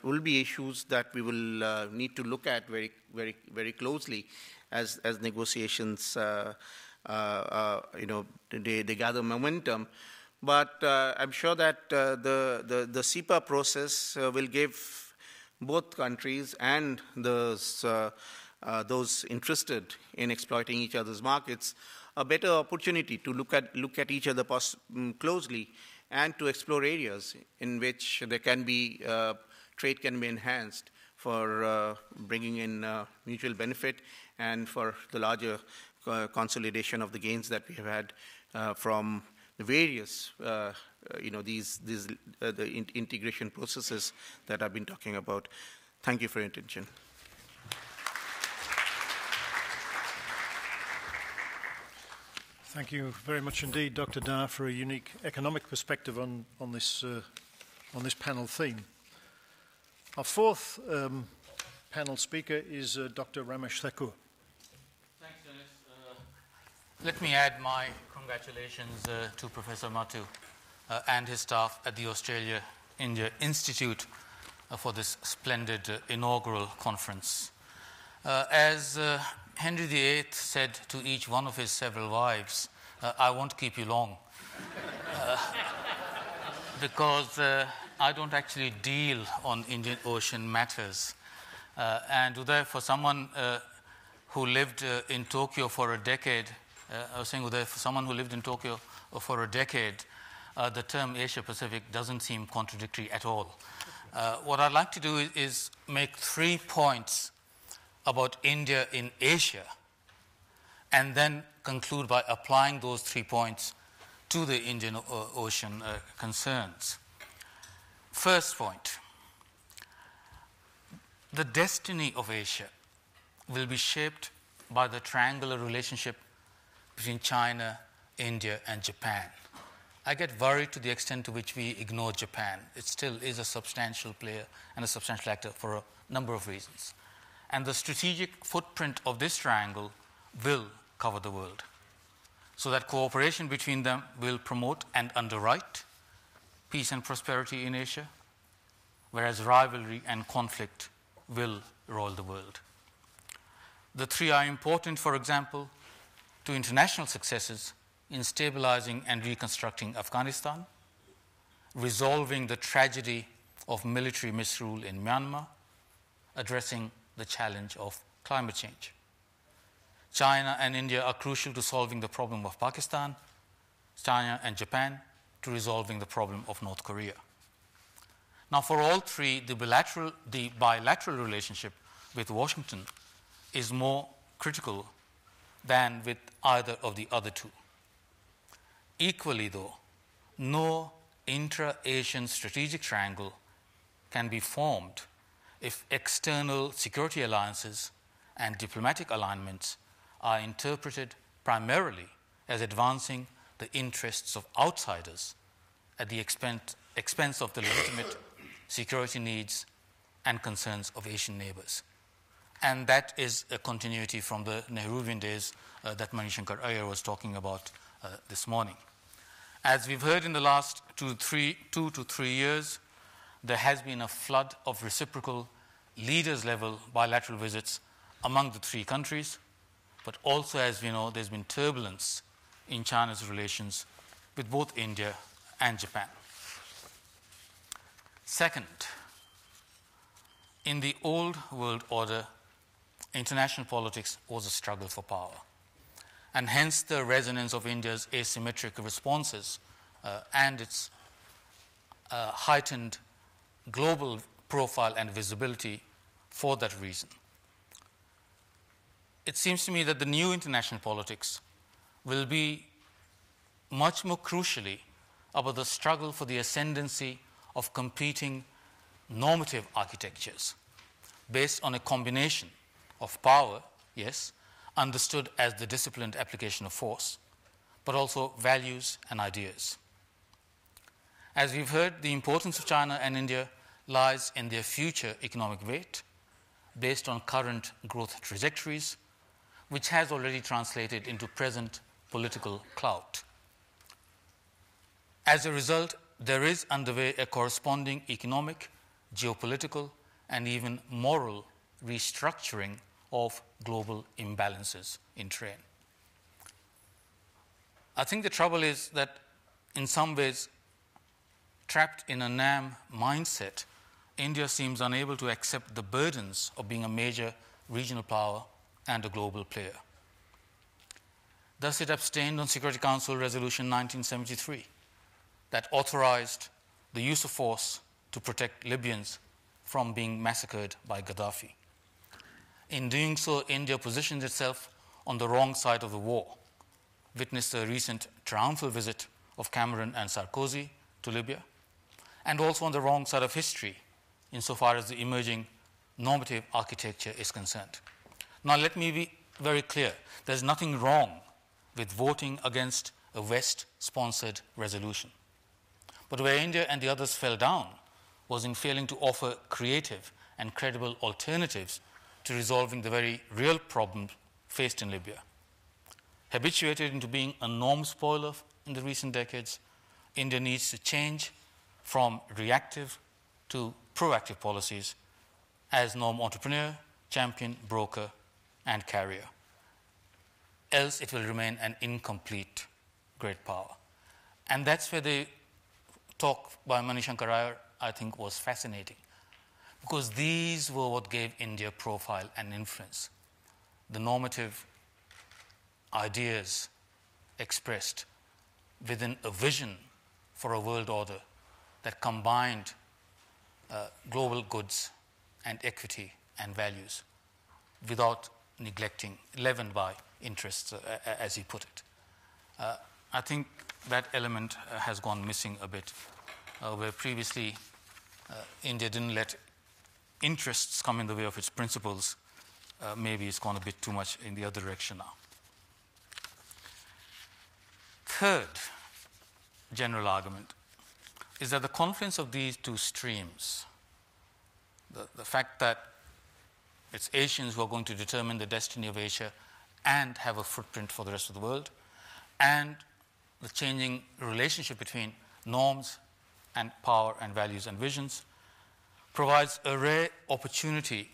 will be issues that we will need to look at very closely as negotiations they gather momentum. But I'm sure that the CEPA process will give both countries and those interested in exploiting each other's markets a better opportunity to look at each other closely and to explore areas in which there can be trade can be enhanced for bringing in mutual benefit and for the larger consolidation of the gains that we have had from the various the integration processes that I've been talking about. Thank you for your attention. Thank you very much indeed, Dr. Da, for a unique economic perspective on this panel theme. Our fourth panel speaker is Dr. Ramesh Thakur. Thanks, Dennis. Let me add my congratulations to Professor Mattu and his staff at the Australia-India Institute for this splendid inaugural conference. As Henry VIII said to each one of his several wives, I won't keep you long, because I don't actually deal on Indian Ocean matters. And Uday, for someone who lived in Tokyo for a decade, I was saying, Uday, for someone who lived in Tokyo for a decade, the term Asia-Pacific doesn't seem contradictory at all. What I'd like to do is make 3 points about India in Asia, and then conclude by applying those 3 points to the Indian Ocean concerns. First point, the destiny of Asia will be shaped by the triangular relationship between China, India, and Japan. I get worried to the extent to which we ignore Japan. It still is a substantial player and a substantial actor for a number of reasons. And the strategic footprint of this triangle will cover the world, so that cooperation between them will promote and underwrite peace and prosperity in Asia, whereas rivalry and conflict will rule the world. The 3 are important, for example, to international successes in stabilizing and reconstructing Afghanistan, resolving the tragedy of military misrule in Myanmar, addressing the challenge of climate change. China and India are crucial to solving the problem of Pakistan, China and Japan to resolving the problem of North Korea. Now, for all 3, the bilateral relationship with Washington is more critical than with either of the other 2. Equally, though, no intra-Asian strategic triangle can be formed if external security alliances and diplomatic alignments are interpreted primarily as advancing the interests of outsiders at the expense of the legitimate security needs and concerns of Asian neighbors. And that is a continuity from the Nehruvian days that Mani Shankar Iyer was talking about this morning. As we've heard in the last 2 to 3 years, there has been a flood of reciprocal leaders-level bilateral visits among the three countries, but also, as we know, there's been turbulence in China's relations with both India and Japan. Second, in the old world order, international politics was a struggle for power, and hence the resonance of India's asymmetric responses and its heightened global profile and visibility for that reason. It seems to me that the new international politics will be much more crucially about the struggle for the ascendancy of competing normative architectures based on a combination of power, yes, understood as the disciplined application of force, but also values and ideas. As we've heard, the importance of China and India lies in their future economic weight based on current growth trajectories, which has already translated into present political clout. As a result, there is underway a corresponding economic, geopolitical, and even moral restructuring of global imbalances in trade. I think the trouble is that in some ways, trapped in a NAM mindset, India seems unable to accept the burdens of being a major regional power and a global player. Thus, it abstained on Security Council Resolution 1973 that authorized the use of force to protect Libyans from being massacred by Gaddafi. In doing so, India positioned itself on the wrong side of the war. Witness the recent triumphal visit of Cameron and Sarkozy to Libya, and also on the wrong side of history insofar as the emerging normative architecture is concerned. Now, let me be very clear. There's nothing wrong with voting against a West-sponsored resolution. But where India and the others fell down was in failing to offer creative and credible alternatives to resolving the very real problems faced in Libya. Habituated into being a norm spoiler in the recent decades, India needs to change from reactive to proactive policies as norm entrepreneur, champion, broker, and carrier. Else it will remain an incomplete great power. And that's where the talk by Mani Shankar Iyer, I think, was fascinating, because these were what gave India profile and influence. The normative ideas expressed within a vision for a world order that combined global goods and equity and values without neglecting, leavened by interests, as he put it. I think that element has gone missing a bit, where previously India didn't let interests come in the way of its principles. Maybe it's gone a bit too much in the other direction now. Third general argument is that the confluence of these two streams, the fact that it's Asians who are going to determine the destiny of Asia and have a footprint for the rest of the world, and the changing relationship between norms and power and values and visions, provides a rare opportunity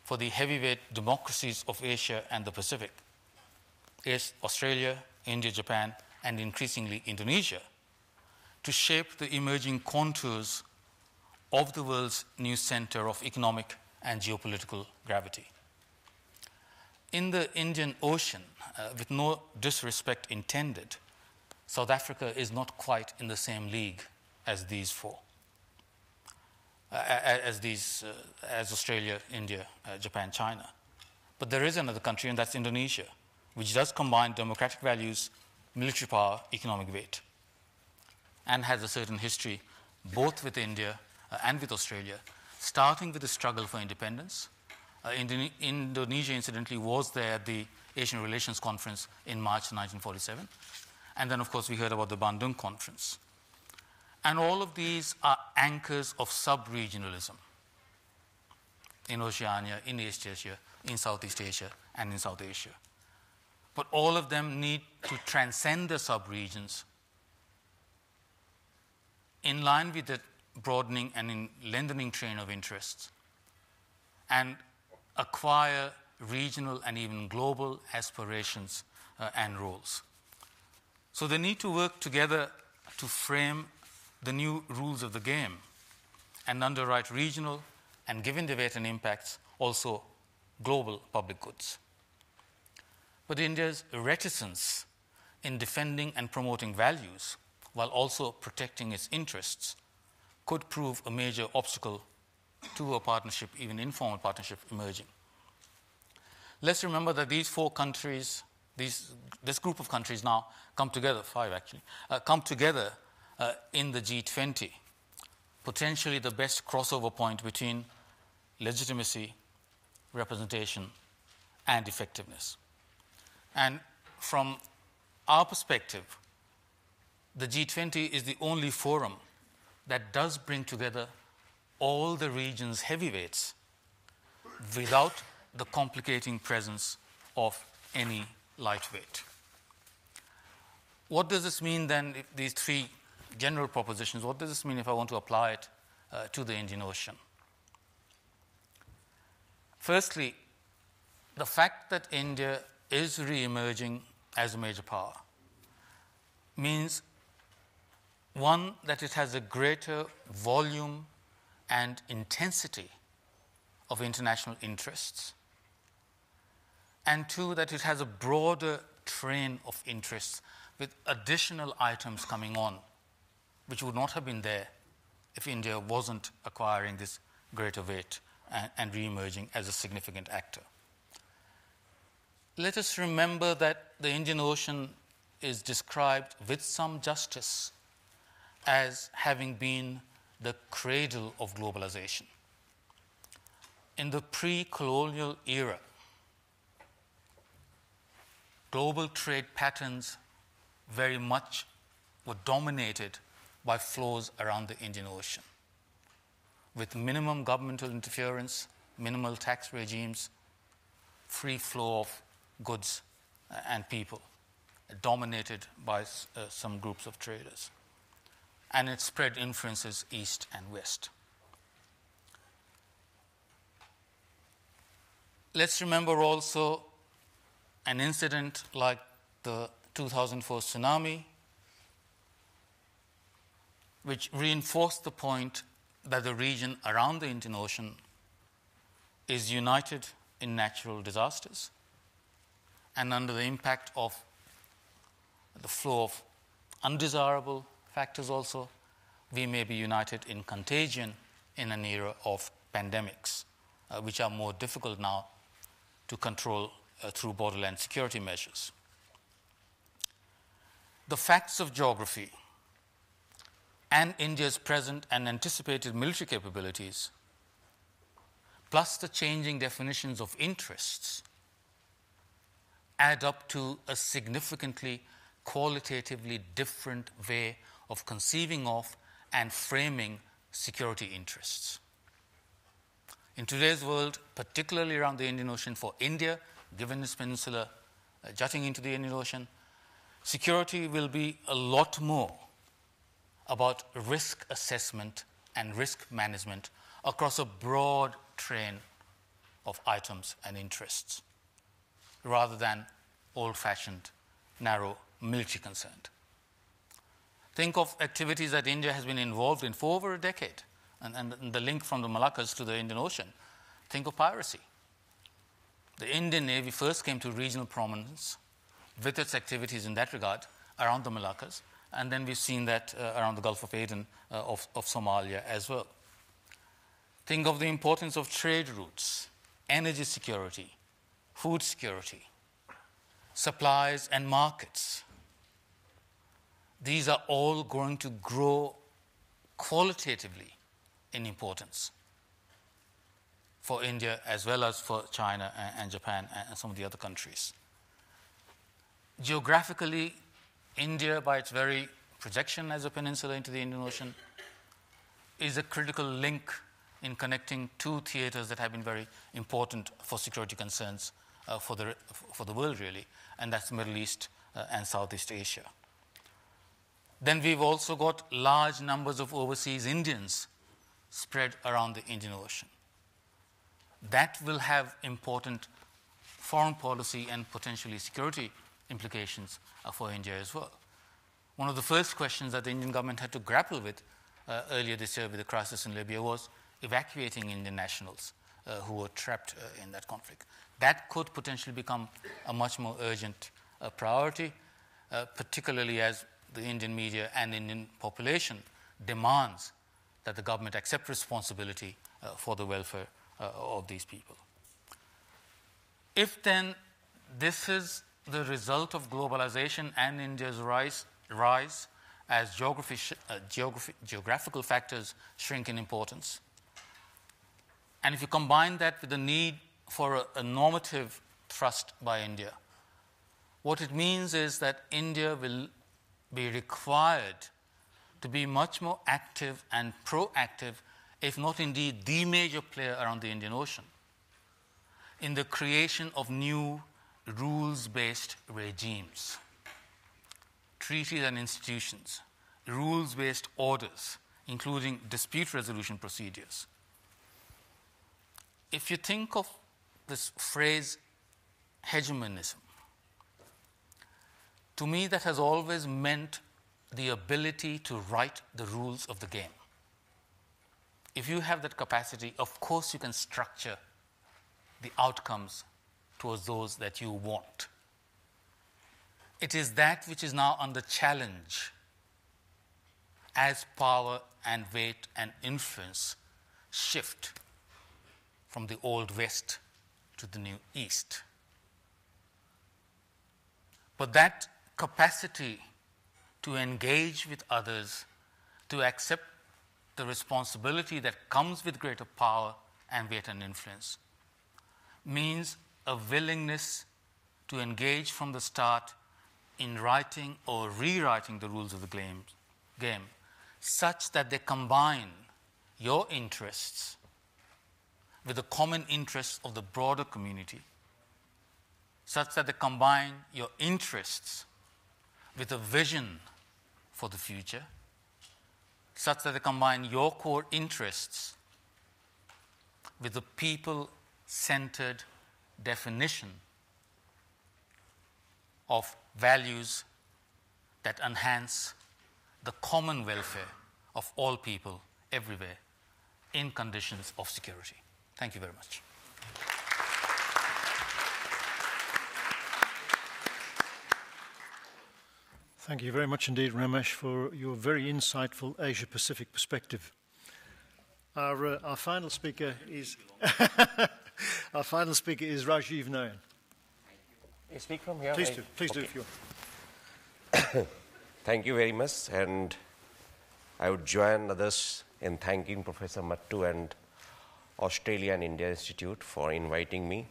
for the heavyweight democracies of Asia and the Pacific, Australia, India, Japan, and increasingly Indonesia, to shape the emerging contours of the world's new center of economic and geopolitical gravity. In the Indian Ocean, with no disrespect intended, South Africa is not quite in the same league as these four, as Australia, India, Japan, China. But there is another country, and that's Indonesia, which does combine democratic values, military power, economic weight, and has a certain history both with India and with Australia, starting with the struggle for independence. Indonesia, incidentally, was there at the Asian Relations Conference in March 1947. And then, of course, we heard about the Bandung Conference. And all of these are anchors of sub-regionalism in Oceania, in East Asia, in Southeast Asia and in South Asia. But all of them need to transcend the sub-regions in line with the broadening and in lengthening train of interests and acquire regional and even global aspirations and roles. So they need to work together to frame the new rules of the game and underwrite regional and, given the weight and impacts, also global public goods. But India's reticence in defending and promoting values while also protecting its interests could prove a major obstacle to a partnership, even informal partnership, emerging. Let's remember that these four countries, this group of countries now come together, five actually, come together in the G20, potentially the best crossover point between legitimacy, representation, and effectiveness. And from our perspective, the G20 is the only forum that does bring together all the region's heavyweights without the complicating presence of any lightweight. What does this mean then, if these three general propositions, what does this mean if I want to apply it to the Indian Ocean? Firstly, the fact that India is re-emerging as a major power means, one, that it has a greater volume and intensity of international interests, and two, that it has a broader train of interests with additional items coming on, which would not have been there if India wasn't acquiring this greater weight and re-emerging as a significant actor. Let us remember that the Indian Ocean is described with some justice as having been the cradle of globalization. In the pre-colonial era, global trade patterns very much were dominated by flows around the Indian Ocean, with minimum governmental interference, minimal tax regimes, free flow of goods and people, dominated by some groups of traders. And it spread influences east and west. Let's remember also an incident like the 2004 tsunami, which reinforced the point that the region around the Indian Ocean is united in natural disasters and under the impact of the flow of undesirable factors also, we may be united in contagion in an era of pandemics, which are more difficult now to control through borderland security measures. The facts of geography and India's present and anticipated military capabilities, plus the changing definitions of interests, add up to a significantly qualitatively different way of conceiving of and framing security interests. In today's world, particularly around the Indian Ocean, for India, given its peninsula jutting into the Indian Ocean, security will be a lot more about risk assessment and risk management across a broad train of items and interests, rather than old-fashioned, narrow military concern. Think of activities that India has been involved in for over a decade, and the link from the Malaccas to the Indian Ocean. Think of piracy. The Indian Navy first came to regional prominence with its activities in that regard around the Malaccas, and then we've seen that around the Gulf of Aden of Somalia as well. Think of the importance of trade routes, energy security, food security, supplies and markets. These are all going to grow qualitatively in importance for India as well as for China and Japan and some of the other countries. Geographically, India, by its very projection as a peninsula into the Indian Ocean, is a critical link in connecting two theaters that have been very important for security concerns for the world, really, and that's the Middle East and Southeast Asia. Then we've also got large numbers of overseas Indians spread around the Indian Ocean. That will have important foreign policy and potentially security implications for India as well. One of the first questions that the Indian government had to grapple with earlier this year with the crisis in Libya was evacuating Indian nationals who were trapped in that conflict. That could potentially become a much more urgent priority, particularly as the Indian media and Indian population demands that the government accept responsibility for the welfare of these people. If then this is the result of globalization and India's rise as geographical factors shrink in importance, and if you combine that with the need for a normative thrust by India, what it means is that India will be required to be much more active and proactive, if not indeed the major player around the Indian Ocean, in the creation of new rules-based regimes, treaties and institutions, rules-based orders, including dispute resolution procedures. If you think of this phrase hegemonism, to me that has always meant the ability to write the rules of the game. If you have that capacity, of course you can structure the outcomes towards those that you want. It is that which is now under challenge as power and weight and influence shift from the old West to the new East. But that capacity to engage with others, to accept the responsibility that comes with greater power and weight and influence, means a willingness to engage from the start in writing or rewriting the rules of the game such that they combine your interests with the common interests of the broader community, such that they combine your interests with a vision for the future, such that they combine your core interests with the people-centered definition of values that enhance the common welfare of all people everywhere in conditions of security. Thank you very much. Thank you very much indeed, Ramesh, for your very insightful Asia-Pacific perspective. Our final speaker is Rajiv Nayan. You speak from here? Please do if you want. Thank you very much, and I would join others in thanking Professor Mattu and Australia and India Institute for inviting me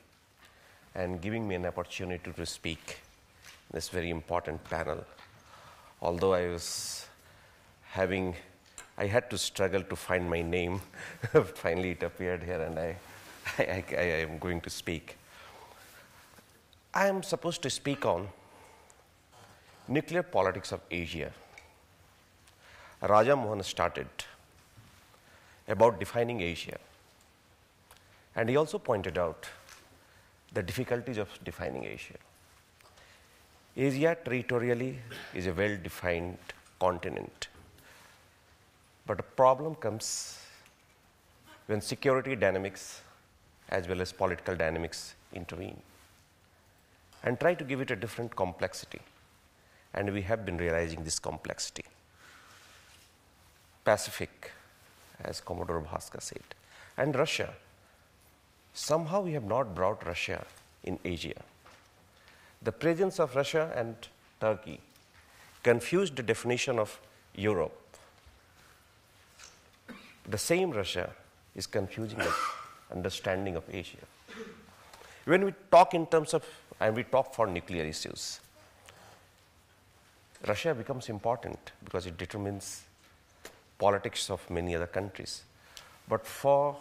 and giving me an opportunity to speak in this very important panel. Although I had to struggle to find my name. Finally it appeared here, and I am going to speak. I am supposed to speak on nuclear politics of Asia. Raja Mohan started about defining Asia, and he also pointed out the difficulties of defining Asia. Asia territorially is a well-defined continent, but a problem comes when security dynamics as well as political dynamics intervene and try to give it a different complexity, and we have been realizing this complexity. Pacific, as Commodore Bhaskar said, and Russia. Somehow we have not brought Russia in Asia. The presence of Russia and Turkey confused the definition of Europe. The same Russia is confusing the understanding of Asia. When we talk in terms of, and we talk for nuclear issues, Russia becomes important because it determines politics of many other countries. But for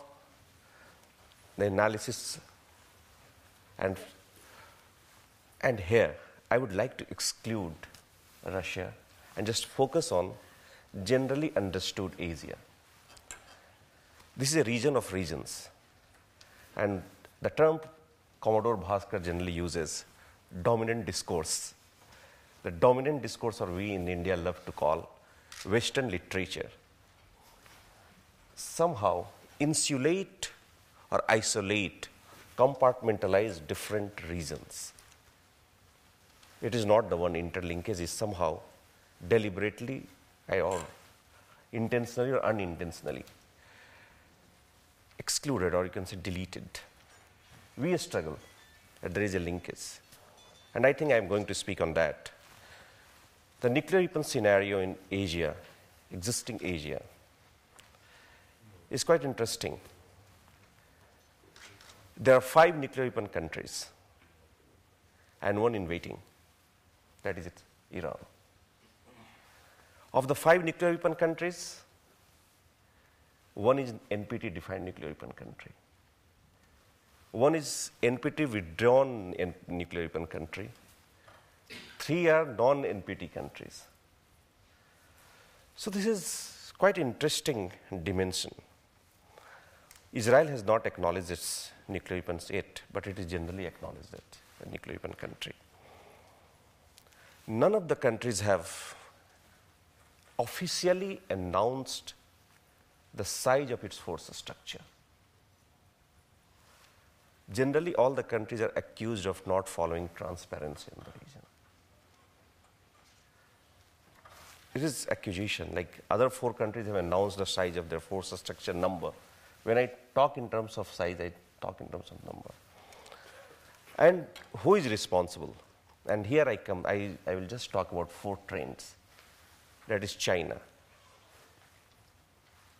the analysis and here, I would like to exclude Russia and just focus on generally understood Asia. This is a region of regions. And the term Commodore Bhaskar generally uses, dominant discourse. The dominant discourse, or we in India love to call Western literature, somehow insulate or isolate, compartmentalize different regions. It is not the one. Interlinkage is somehow deliberately or intentionally or unintentionally excluded, or you can say deleted. We struggle that there is a linkage. And I think I'm going to speak on that. The nuclear weapon scenario in Asia, existing Asia, is quite interesting. There are 5 nuclear weapon countries and one in waiting. That is it, Iran. Of the 5 nuclear weapon countries, one is NPT-defined nuclear weapon country. One is NPT withdrawn nuclear weapon country. 3 are non-NPT countries. So this is quite interesting dimension. Israel has not acknowledged its nuclear weapons yet, but it is generally acknowledged that a nuclear weapon country. None of the countries have officially announced the size of its force structure. Generally, all the countries are accused of not following transparency in the region. It is accusation, like other 4 countries have announced the size of their force structure number. When I talk in terms of size, I talk in terms of number. And who is responsible? And here I come, I will just talk about 4 trends. That is China.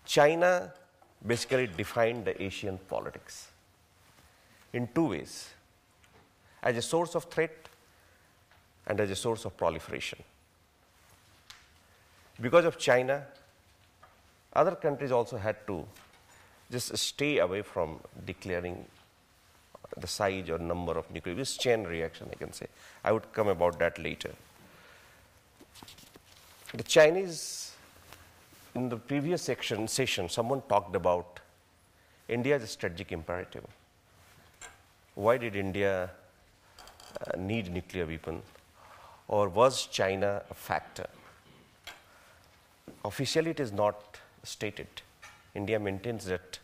China basically defined the Asian politics in 2 ways, as a source of threat and as a source of proliferation. Because of China, other countries also had to just stay away from declaring the size or number of nuclear. This chain reaction, I can say. I would come about that later. The Chinese, in the previous session, someone talked about India's strategic imperative. Why did India need nuclear weapon? Or was China a factor? Officially, it is not stated. India maintains that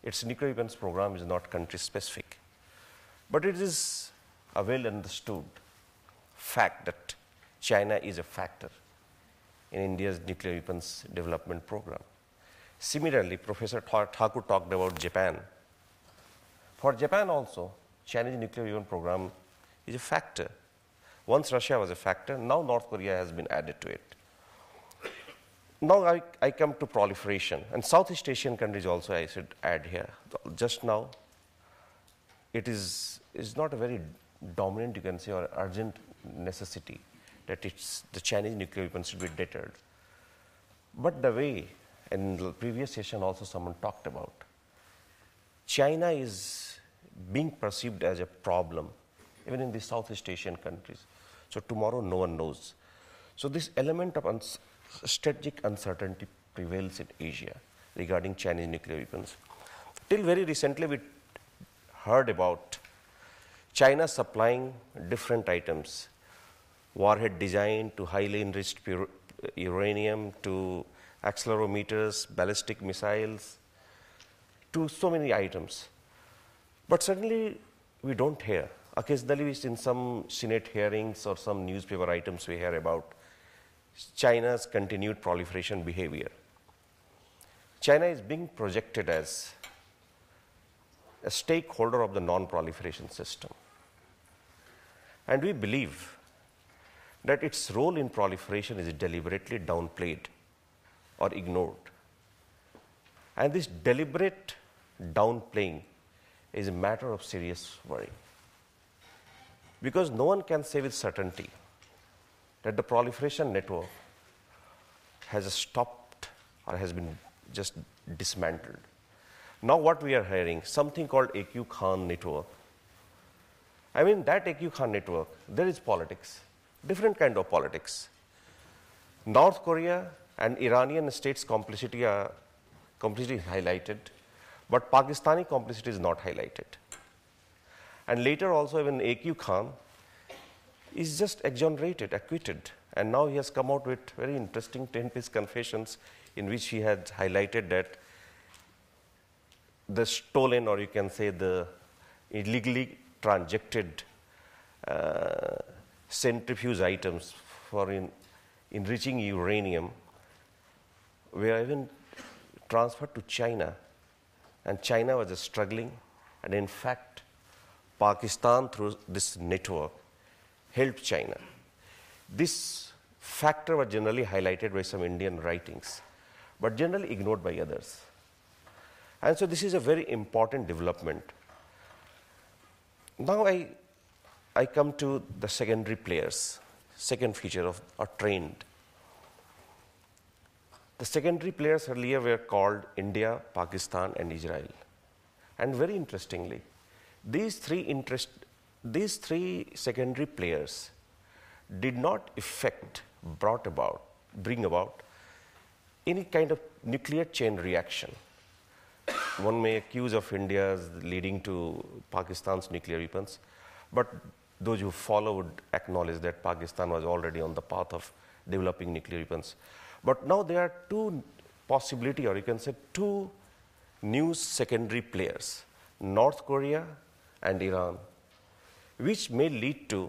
its nuclear weapons program is not country specific. But it is a well understood fact that China is a factor in India's nuclear weapons development program. Similarly, Professor Thakur talked about Japan. For Japan also, Chinese nuclear weapon program is a factor. Once Russia was a factor, now North Korea has been added to it. Now I come to proliferation, and Southeast Asian countries also I should add here. Just now, it is not a very dominant, you can say, or urgent necessity that the Chinese nuclear weapons should be deterred. But the way, in the previous session also someone talked about, China is being perceived as a problem, even in the Southeast Asian countries. So tomorrow no one knows. So this element of strategic uncertainty prevails in Asia regarding Chinese nuclear weapons. Till very recently, we heard about China supplying different items, warhead design to highly enriched uranium to accelerometers, ballistic missiles, to so many items. But suddenly, we don't hear. Occasionally, in some Senate hearings or some newspaper items, we hear about China's continued proliferation behavior. China is being projected as a stakeholder of the non-proliferation system. And we believe that its role in proliferation is deliberately downplayed or ignored. And this deliberate downplaying is a matter of serious worry. Because no one can say with certainty that the proliferation network has stopped or has been just dismantled. Now what we are hearing, something called AQ Khan network. I mean, that AQ Khan network, there is politics, different kind of politics. North Korea and Iranian states' complicity are complicity highlighted, but Pakistani complicity is not highlighted. And later also even AQ Khan is just exonerated, acquitted. And now he has come out with very interesting 10-page confessions in which he had highlighted that the stolen, or you can say the illegally transacted centrifuge items for enriching uranium were even transferred to China. And China was just struggling. And in fact, Pakistan, through this network, helped China. This factor was generally highlighted by some Indian writings, but generally ignored by others. And so this is a very important development. Now I come to the secondary players, second feature of a trend. The secondary players earlier were called India, Pakistan, and Israel. And very interestingly, these three secondary players did not bring about any kind of nuclear chain reaction. One may accuse of India as leading to Pakistan's nuclear weapons, but those who follow would acknowledge that Pakistan was already on the path of developing nuclear weapons. But now there are two possibilities, or you can say two new secondary players, North Korea and Iran, which may lead to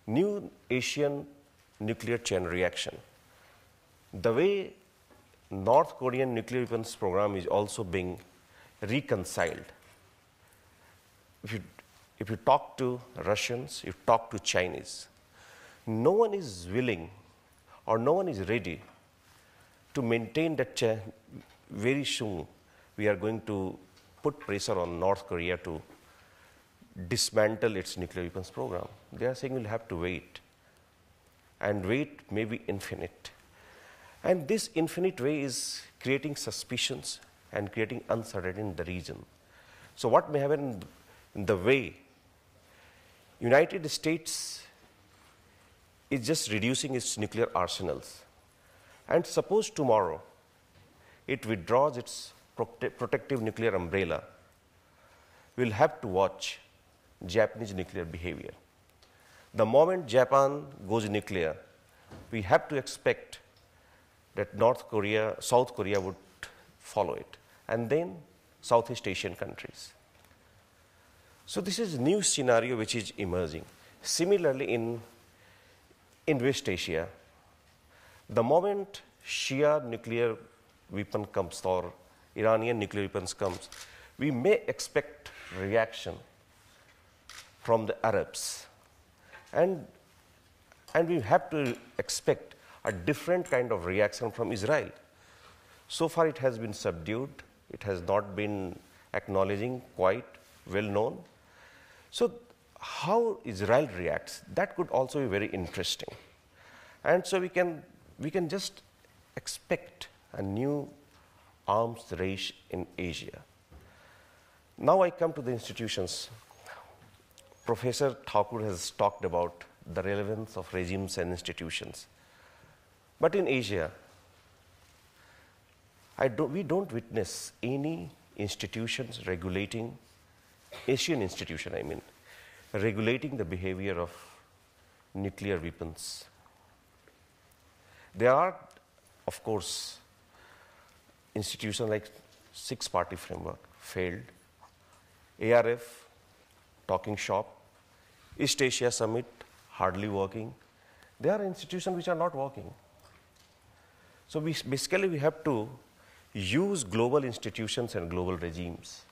new Asian nuclear chain reaction. The way North Korean nuclear weapons program is also being reconciled. If you talk to Russians, you talk to Chinese, no one is willing or no one is ready to maintain that very soon we are going to put pressure on North Korea to dismantle its nuclear weapons program. They are saying we'll have to wait, and wait may be infinite. And this infinite way is creating suspicions and creating uncertainty in the region. So what may happen in the way, United States is just reducing its nuclear arsenals. And suppose tomorrow it withdraws its protective nuclear umbrella, we'll have to watch Japanese nuclear behavior. The moment Japan goes nuclear, we have to expect that South Korea would follow it, and then Southeast Asian countries. So this is a new scenario which is emerging. Similarly, in West Asia, the moment Shia nuclear weapon comes or Iranian nuclear weapons comes, we may expect reaction from the Arabs. And we have to expect a different kind of reaction from Israel. So far it has been subdued. It has not been acknowledging, quite well known. So how Israel reacts, that could also be very interesting. And so we can just expect a new arms race in Asia. Now I come to the institutions. Professor Thakur has talked about the relevance of regimes and institutions. But in Asia, we don't witness any institutions regulating, Asian institution I mean, regulating the behavior of nuclear weapons. There are, of course, institutions like Six-Party Framework, failed, ARF, talking shop, East Asia Summit, hardly working. There are institutions which are not working. So basically we have to use global institutions and global regimes.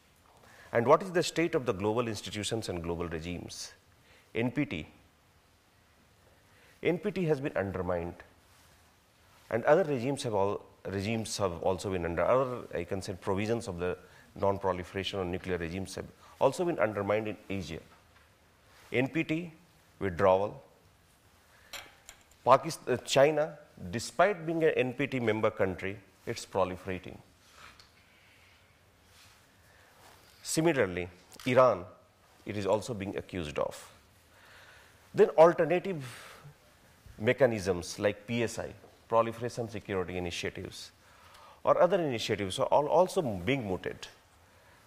And what is the state of the global institutions and global regimes? NPT. NPT has been undermined. And other regimes have also been under, other, I can say, provisions of the non-proliferation of nuclear regimes have also been undermined in Asia. NPT, withdrawal. China, despite being an NPT member country, it's proliferating. Similarly, Iran, it is also being accused of. Then alternative mechanisms like PSI, Proliferation Security Initiatives, or other initiatives are all also being mooted.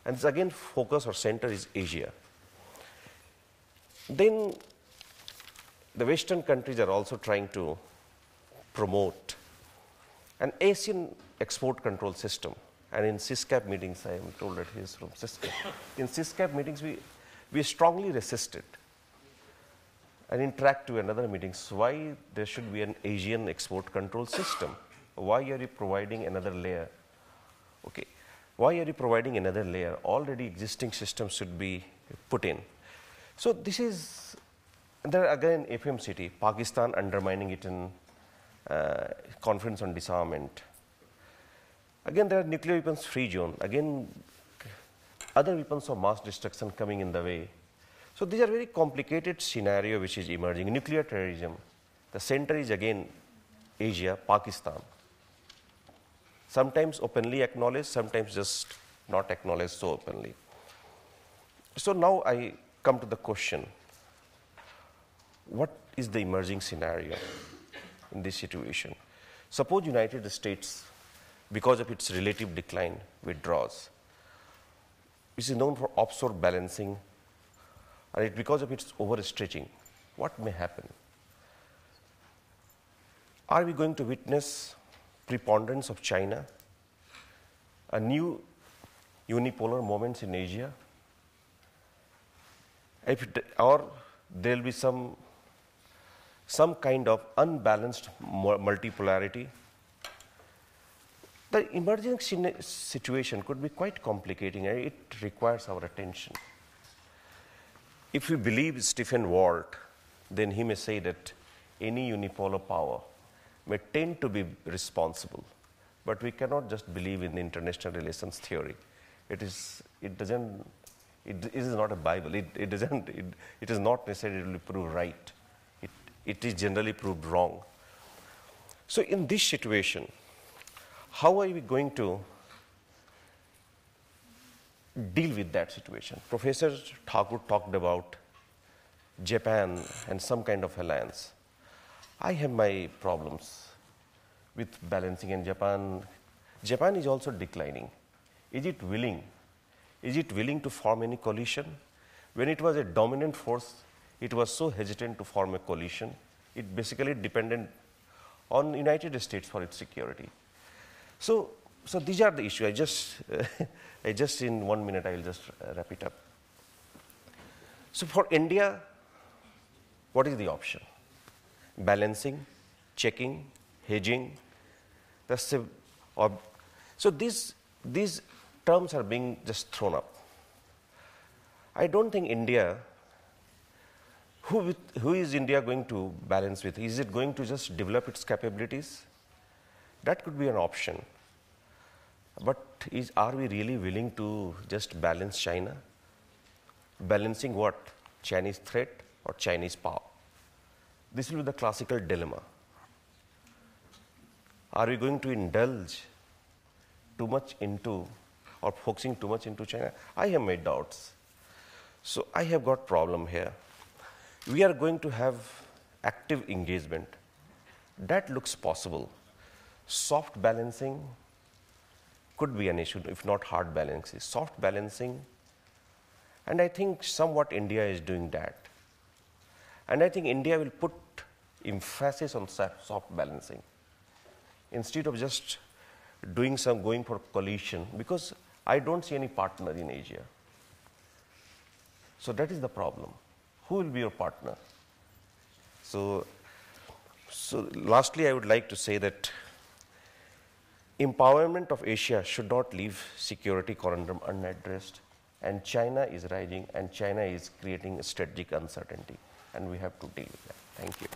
And this again focus or center is Asia. Then the Western countries are also trying to promote an Asian export control system. And in CISCAP meetings, I am told that he is from CISCAP. In CISCAP meetings, we strongly resisted and interact to another meetings why there should be an Asian export control system. Why are you providing another layer? Okay. Why are you providing another layer? Already existing systems should be put in. So this is, there again FMCT, Pakistan undermining it in Conference on Disarmament. Again, there are nuclear weapons free zone. Again, other weapons of mass destruction coming in the way. So these are very complicated scenario which is emerging. Nuclear terrorism, the center is again Asia, Pakistan. Sometimes openly acknowledged, sometimes just not acknowledged so openly. So now I come to the question, what is the emerging scenario in this situation? Suppose United States, because of its relative decline, withdraws. This is known for offshore balancing, and because of its overstretching, what may happen? Are we going to witness preponderance of China, a new unipolar moments in Asia, or there will be some kind of unbalanced multipolarity? The emerging situation could be quite complicating, and it requires our attention. If we believe Stephen Walt, then he may say that any unipolar power may tend to be responsible, but we cannot just believe in international relations theory. It is not a Bible. It is not necessarily proved right. It is generally proved wrong. So in this situation, how are we going to deal with that situation? Professor Thakur talked about Japan and some kind of alliance. I have my problems with balancing in Japan. Japan is also declining. Is it willing? Is it willing to form any coalition? When it was a dominant force, it was so hesitant to form a coalition. It basically depended on the United States for its security. So these are the issues. I just in 1 minute, I will just wrap it up. So for India, what is the option? Balancing, checking, hedging. So these terms are being just thrown up. I don't think India, who is India going to balance with? Is it going to just develop its capabilities? That could be an option. But are we really willing to just balance China? Balancing what? Chinese threat or Chinese power? This will be the classical dilemma. Are we going to indulge too much into or focusing too much into China? I have my doubts. So I have got problem here. We are going to have active engagement. That looks possible. Soft balancing could be an issue, if not hard balancing. Soft balancing, and I think somewhat India is doing that. And I think India will put emphasis on soft balancing instead of just going for coalition, because I don't see any partner in Asia. So that is the problem. Who will be your partner? So lastly, I would like to say that empowerment of Asia should not leave security conundrum unaddressed. And China is rising, and China is creating a strategic uncertainty, and we have to deal with that. Thank you.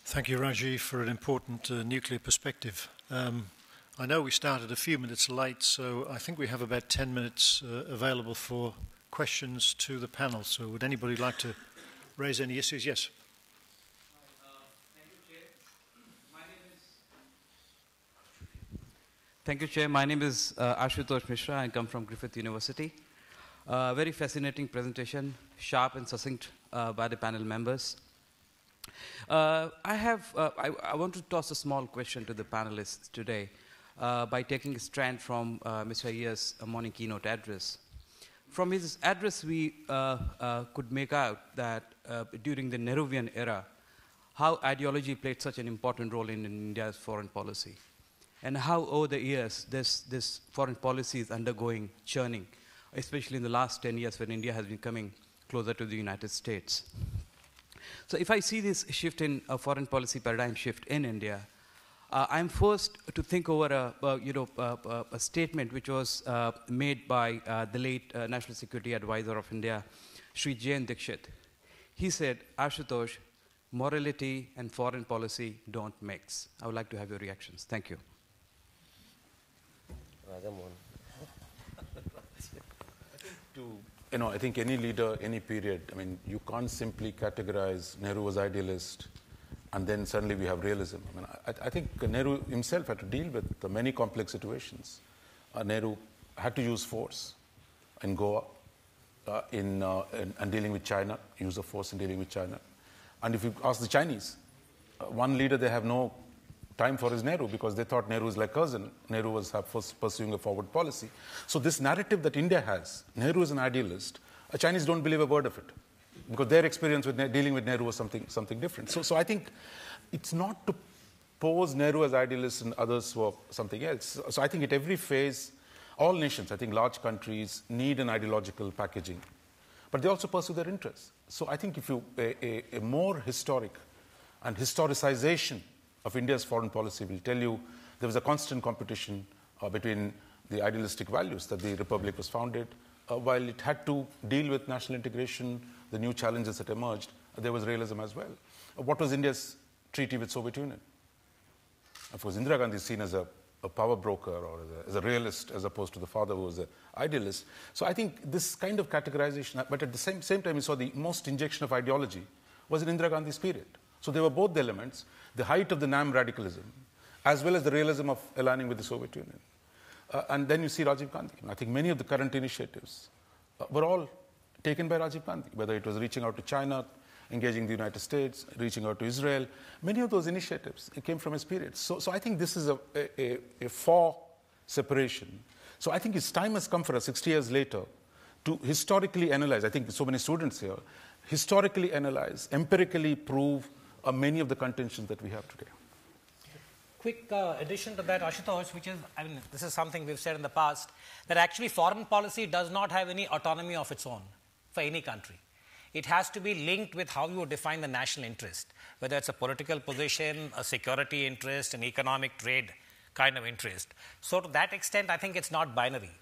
Thank you, Rajiv, for an important nuclear perspective. I know we started a few minutes late, so I think we have about 10 minutes available for questions to the panel. So would anybody like to raise any issues? Yes. Thank you, Chair. My name is Thank you, Chair. My name is Ashutosh Mishra. I come from Griffith University. Very fascinating presentation, sharp and succinct by the panel members. I want to toss a small question to the panelists today by taking a strand from Mr. Ayer's morning keynote address. From his address, we could make out that during the Nehruvian era, how ideology played such an important role in India's foreign policy, and how over the years this foreign policy is undergoing churning, especially in the last 10 years when India has been coming closer to the United States. So if I see this shift in a foreign policy paradigm shift in India, I'm forced to think over a statement which was made by the late National Security Advisor of India, Sri Jain Dikshit. He said, Ashutosh, morality and foreign policy don't mix. I would like to have your reactions. Thank you. I think any leader, any period, you can't simply categorize Nehru as idealist and then suddenly we have realism. I think Nehru himself had to deal with many complex situations. Nehru had to use force in Goa and dealing with China, use of force in dealing with China. And if you ask the Chinese, one leader they have no time for is Nehru because they thought Nehru was like cousin. Nehru was pursuing a forward policy. So this narrative that India has, Nehru is an idealist, Chinese don't believe a word of it because their experience with dealing with Nehru was something different. So I think it's not to pose Nehru as idealist and others were something else. So I think at every phase, all nations, I think large countries need an ideological packaging, but they also pursue their interests. So I think if you a more historic and historicization of India's foreign policy will tell you there was a constant competition between the idealistic values that the Republic was founded. While it had to deal with national integration, the new challenges that emerged, there was realism as well. What was India's treaty with Soviet Union? Of course, Indira Gandhi is seen as a power broker or as a realist as opposed to the father who was an idealist. So I think this kind of categorization, but at the same time you saw the most injection of ideology was in Indira Gandhi's period. So there were both the elements, the height of the NAM radicalism, as well as the realism of aligning with the Soviet Union. And then you see Rajiv Gandhi. I think many of the current initiatives were all taken by Rajiv Gandhi, whether it was reaching out to China, engaging the United States, reaching out to Israel. Many of those initiatives came from his period. So I think this is a for separation. So I think it's time has come for us 60 years later to historically analyze. I think so many students here, historically analyze, empirically prove many of the contentions that we have today. Quick addition to that, Ashutosh, which is, this is something we've said in the past, that actually foreign policy does not have any autonomy of its own for any country. It has to be linked with how you define the national interest, whether it's a political position, a security interest, an economic trade kind of interest. So to that extent, I think it's not binary,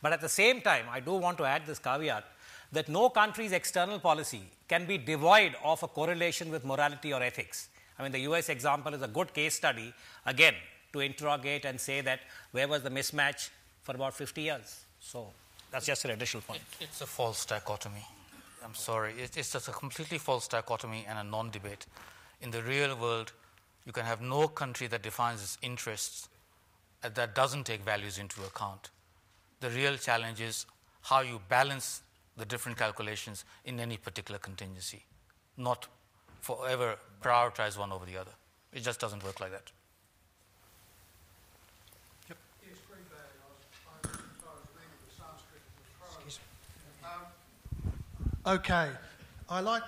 But at the same time, I do want to add this caveat that no country's external policy can be devoid of a correlation with morality or ethics. The US example is a good case study, again, to interrogate and say that where was the mismatch for about 50 years. So that's just an additional point. It's a false dichotomy. I'm sorry. It's just a completely false dichotomy and a non-debate. In the real world, you can have no country that defines its interests that doesn't take values into account. The real challenge is how you balance the different calculations in any particular contingency, not forever prioritize one over the other. It just doesn't work like that. Yep. Yes, very bad. I was reading the Sanskrit. Okay. I like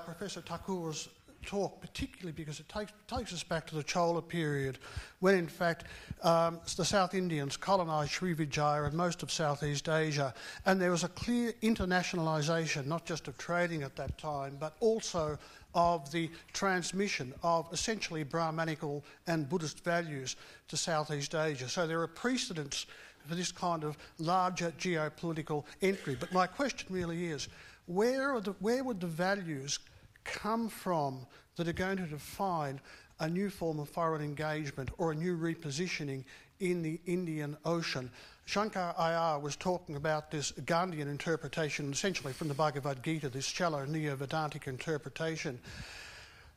Professor Thakur's talk, particularly because it takes us back to the Chola period, when in fact the South Indians colonised Srivijaya and most of Southeast Asia, and there was a clear internationalisation, not just of trading at that time, but also of the transmission of essentially Brahmanical and Buddhist values to Southeast Asia. So there are precedents for this kind of larger geopolitical entry. But my question really is, where would the values come from that are going to define a new form of foreign engagement or a new repositioning in the Indian Ocean? Shankar Iyer was talking about this Gandhian interpretation, essentially from the Bhagavad Gita, this shallow neo-Vedantic interpretation.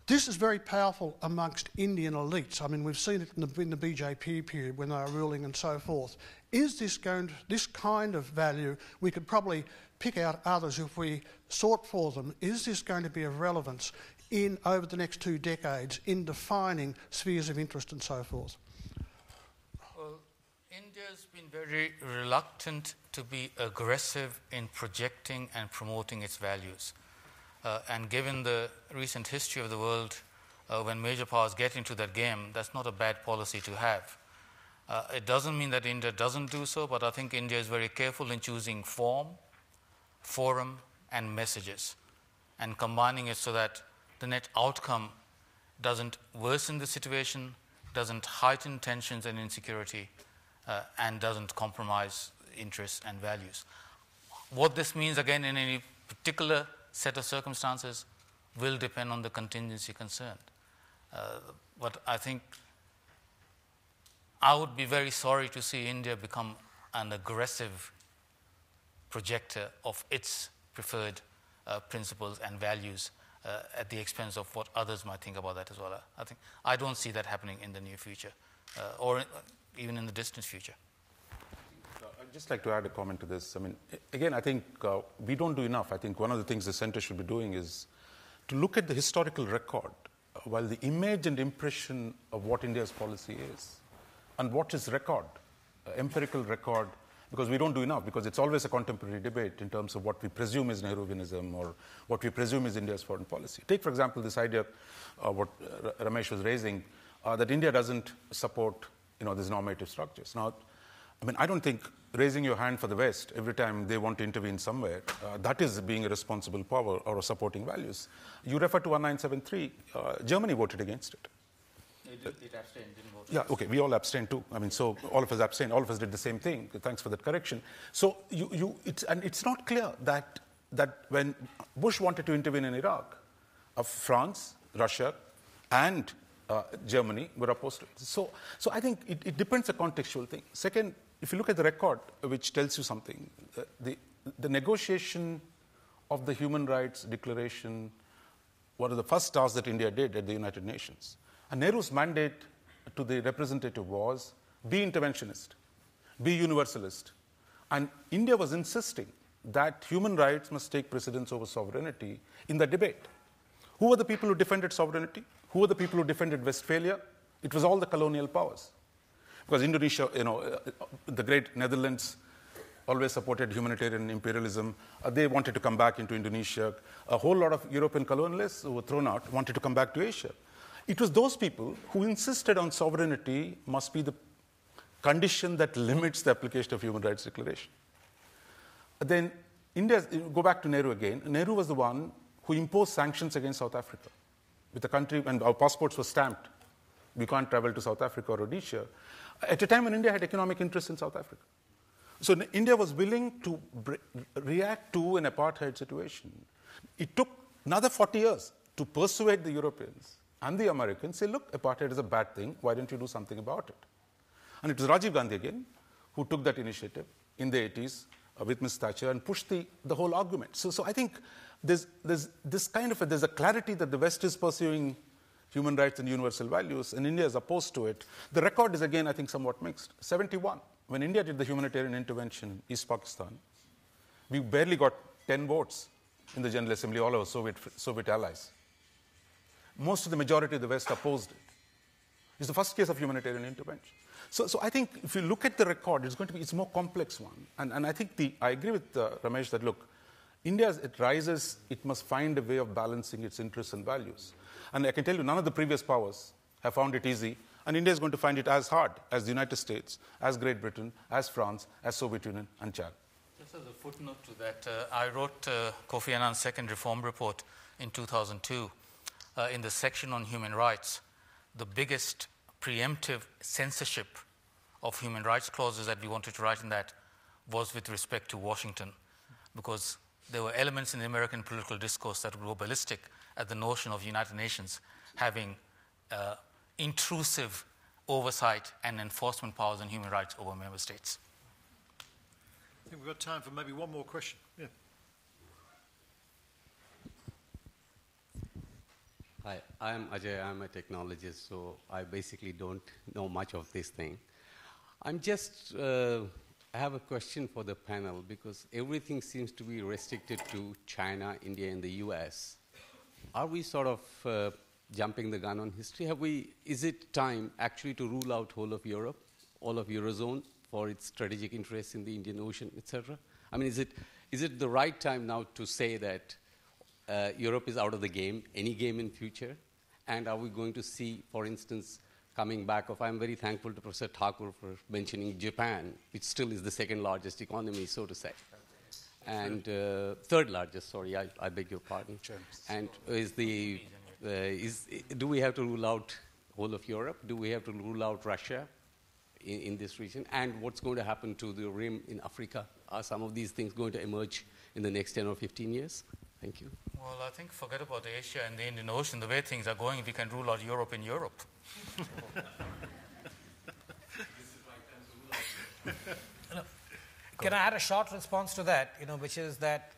This is very powerful amongst Indian elites. I mean, we've seen it in the BJP period when they were ruling and so forth. Is this this kind of value, we could probably pick out others if we sought for them, is this going to be of relevance over the next 2 decades in defining spheres of interest and so forth? Well, India's been very reluctant to be aggressive in projecting and promoting its values. And given the recent history of the world, when major powers get into that game, that's not a bad policy to have. It doesn't mean that India doesn't do so, but I think India is very careful in choosing form, forum, and messages, and combining it so that the net outcome doesn't worsen the situation, doesn't heighten tensions and insecurity, and doesn't compromise interests and values. What this means, again, in any particular set of circumstances will depend on the contingency concerned. But I think I would be very sorry to see India become an aggressive projector of its preferred principles and values at the expense of what others might think about that as well. I don't see that happening in the near future or even in the distant future. I'd just like to add a comment to this. I mean, again, I think we don't do enough. I think one of the things the Centre should be doing is to look at the historical record, while the image and impression of what India's policy is, and what is record, empirical record, because we don't do enough, because it's always a contemporary debate in terms of what we presume is Nehruvianism or what we presume is India's foreign policy. Take, for example, this idea, what Ramesh was raising, that India doesn't support, these normative structures. Now, I mean, I don't think raising your hand for the West every time they want to intervene somewhere, that is being a responsible power or supporting values. You refer to 1973, Germany voted against it. It abstained, didn't vote. Yeah, okay, we all abstained too. I mean, so all of us abstained, all of us did the same thing. Thanks for that correction. So it's not clear that when Bush wanted to intervene in Iraq, France, Russia, and Germany were opposed to it. So I think it depends on contextual thing. Second, if you look at the record, which tells you something, the negotiation of the Human Rights Declaration, one of the first tasks that India did at the United Nations. And Nehru's mandate to the representative was, be interventionist, be universalist. And India was insisting that human rights must take precedence over sovereignty in the debate. Who were the people who defended sovereignty? Who were the people who defended Westphalia? It was all the colonial powers. Because Indonesia, the great Netherlands always supported humanitarian imperialism. They wanted to come back into Indonesia. A whole lot of European colonialists who were thrown out wanted to come back to Asia. It was those people who insisted on sovereignty must be the condition that limits the application of Human Rights Declaration. Then go back to Nehru again. Nehru was the one who imposed sanctions against South Africa. With the country, and our passports were stamped. We can't travel to South Africa or Rhodesia. At a time when India had economic interests in South Africa. So India was willing to react to an apartheid situation. It took another 40 years to persuade the Europeans and the Americans, say, look, apartheid is a bad thing, why don't you do something about it? And it was Rajiv Gandhi again who took that initiative in the 80s with Ms. Thatcher and pushed the whole argument. So I think there's this kind of there's a clarity that the West is pursuing human rights and universal values, and India is opposed to it. The record is, again, I think, somewhat mixed. 71, when India did the humanitarian intervention in East Pakistan, we barely got 10 votes in the General Assembly, all our Soviet allies. Most of the majority of the West opposed it. It's the first case of humanitarian intervention. So I think if you look at the record, it's a more complex one. And I think I agree with Ramesh that, look, India, as it rises, it must find a way of balancing its interests and values. And I can tell you, none of the previous powers have found it easy. And India is going to find it as hard as the United States, as Great Britain, as France, as Soviet Union, and Chad. Just as a footnote to that, I wrote Kofi Annan's second reform report in 2002. In the section on human rights, the biggest preemptive censorship of human rights clauses that we wanted to write in that was with respect to Washington, because there were elements in the American political discourse that would go ballistic at the notion of United Nations having intrusive oversight and enforcement powers on human rights over member states. I think we've got time for maybe one more question. Yeah. Hi, I'm Ajay. I'm a technologist, so I basically don't know much of this thing. I'm just, I have a question for the panel because everything seems to be restricted to China, India, and the US. Are we sort of jumping the gun on history? Is it time actually to rule out whole of Europe, all of Eurozone for its strategic interests in the Indian Ocean, etc.? I mean, is it the right time now to say that Europe is out of the game, any game in future? And are we going to see, for instance, coming back of, I'm very thankful to Professor Thakur for mentioning Japan, which still is the second largest economy, so to say. And third largest, sorry, I beg your pardon. And do we have to rule out whole of Europe? Do we have to rule out Russia in this region? And what's going to happen to the rim in Africa? Are some of these things going to emerge in the next 10 or 15 years? Thank you. Well, I think forget about Asia and the Indian Ocean. The way things are going, we can rule out Europe in Europe. Can I add a short response to that, which is that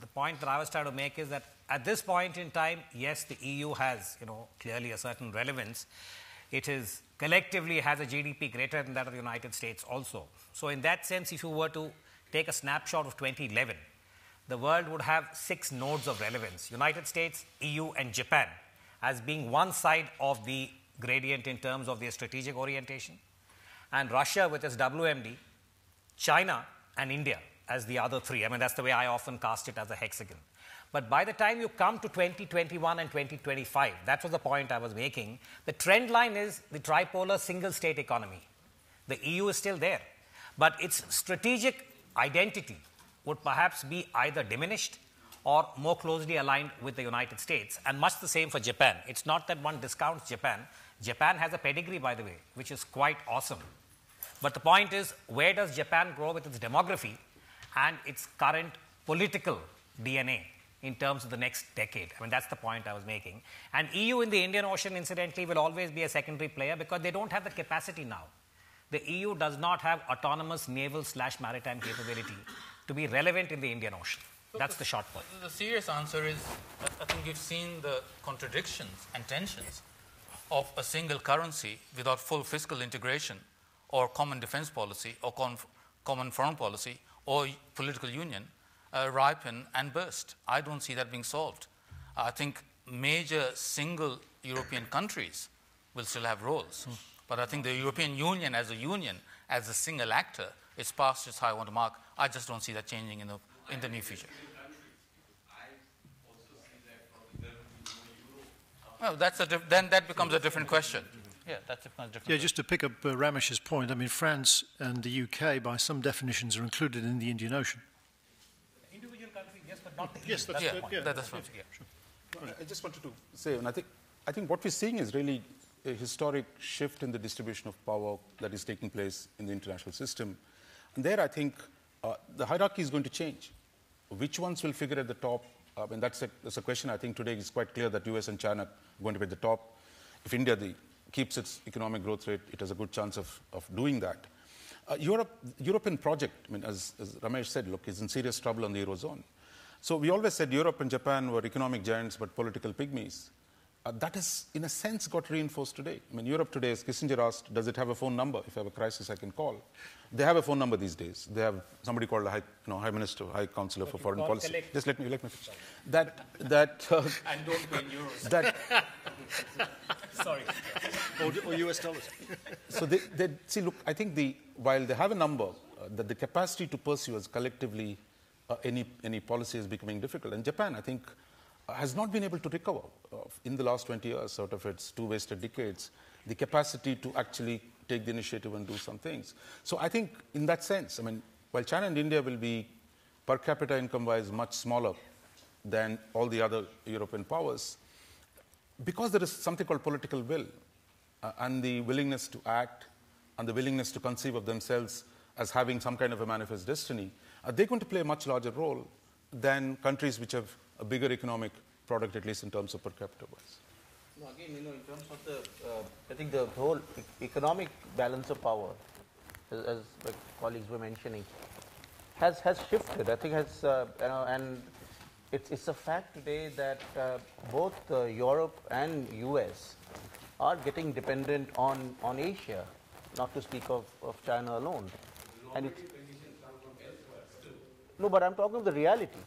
the point that I was trying to make is that at this point in time, yes, the EU has, clearly a certain relevance. It is collectively has a GDP greater than that of the United States also. So in that sense, if you were to take a snapshot of 2011, the world would have 6 nodes of relevance: United States, EU, and Japan as being one side of the gradient in terms of their strategic orientation, and Russia with its WMD, China, and India as the other 3. I mean, that's the way I often cast it as a hexagon. But by the time you come to 2021 and 2025, that was the point I was making, the trend line is the tripolar single-state economy. The EU is still there, but its strategic identity would perhaps be either diminished or more closely aligned with the United States, and much the same for Japan. It's not that one discounts Japan. Japan has a pedigree, by the way, which is quite awesome. But the point is, where does Japan grow with its demography and its current political DNA in terms of the next decade? I mean, that's the point I was making. And EU in the Indian Ocean, incidentally, will always be a secondary player because they don't have the capacity now. The EU does not have autonomous naval/maritime capability to be relevant in the Indian Ocean. That's the short point. The serious answer is, I think you've seen the contradictions and tensions of a single currency without full fiscal integration or common defense policy or common foreign policy or political union ripen and burst. I don't see that being solved. I think major single European countries will still have roles. But I think the European Union, as a single actor, is past its high water mark. I just don't see that changing in the near future. Well, then that becomes a different question. Yeah, that's a different question. Just to pick up Ramesh's point, I mean, France and the UK, by some definitions, are included in the Indian Ocean. Individual countries, yes, but not the EU. Yes, that's yeah, the point. that's right. Yeah. Sure. I just wanted to say, and I think what we're seeing is really a historic shift in the distribution of power that is taking place in the international system. And there, I think the hierarchy is going to change. Which ones will figure at the top? And that's a question I think today is quite clear that US and China are going to be at the top. If India keeps its economic growth rate, it has a good chance of doing that. European project, I mean, as Ramesh said, look, is in serious trouble on the Eurozone. So we always said Europe and Japan were economic giants but political pygmies. That has, in a sense, got reinforced today. I mean, Europe today, as Kissinger asked, does it have a phone number? If I have a crisis, I can call. They have a phone number these days. They have somebody called a High Minister, High Counselor for Foreign Policy. Collect. Just let me finish. And don't pay in euros. Sorry. Or US dollars. So see, look, I think while they have a number, that the capacity to pursue as collectively any policy is becoming difficult. And Japan, I think, has not been able to recover in the last 20 years out of its 2 wasted decades, the capacity to actually take the initiative and do some things. So I think in that sense, I mean, while China and India will be per capita income-wise much smaller than all the other European powers, because there is something called political will and the willingness to act and the willingness to conceive of themselves as having some kind of a manifest destiny, they're going to play a much larger role than countries which have a bigger economic product, at least in terms of per capita wise. No, again, in terms of I think the whole economic balance of power, as colleagues were mentioning, has shifted. I think and it's a fact today that both Europe and US are getting dependent on Asia, not to speak of China alone. And it's, no, but I'm talking of the reality.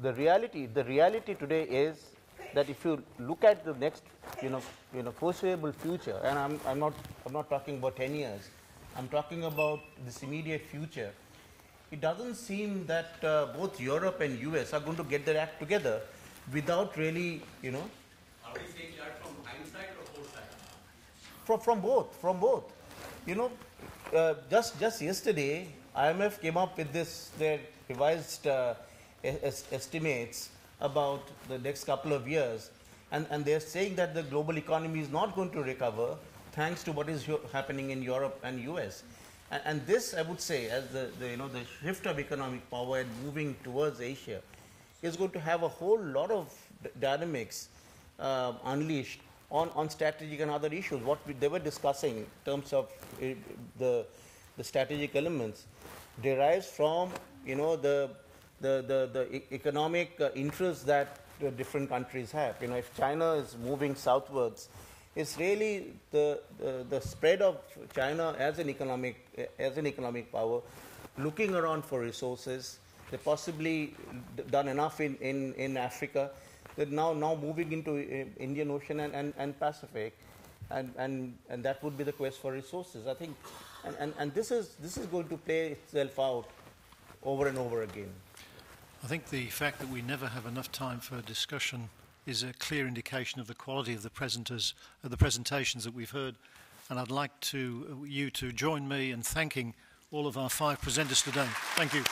The reality today is that if you look at the next, foreseeable future, and I'm not talking about 10 years, I'm talking about this immediate future. It doesn't seem that both Europe and US are going to get their act together without really, Are we saying that from hindsight or foresight? From both. Just yesterday, IMF came up with their revised estimates about the next couple of years, and they're saying that the global economy is not going to recover thanks to what is happening in Europe and US. And this, I would say, as the shift of economic power and moving towards Asia is going to have a whole lot of dynamics unleashed on strategic and other issues. What they were discussing in terms of the strategic elements derives from the economic interests that the different countries have. If China is moving southwards, it's really the spread of China as an economic power, looking around for resources. They possibly done enough in Africa. They're now moving into Indian Ocean and Pacific, and that would be the quest for resources. I think, and this is going to play itself out over and over again. I think the fact that we never have enough time for discussion is a clear indication of the quality of the presentations that we've heard. And I'd like you to join me in thanking all of our 5 presenters today. Thank you.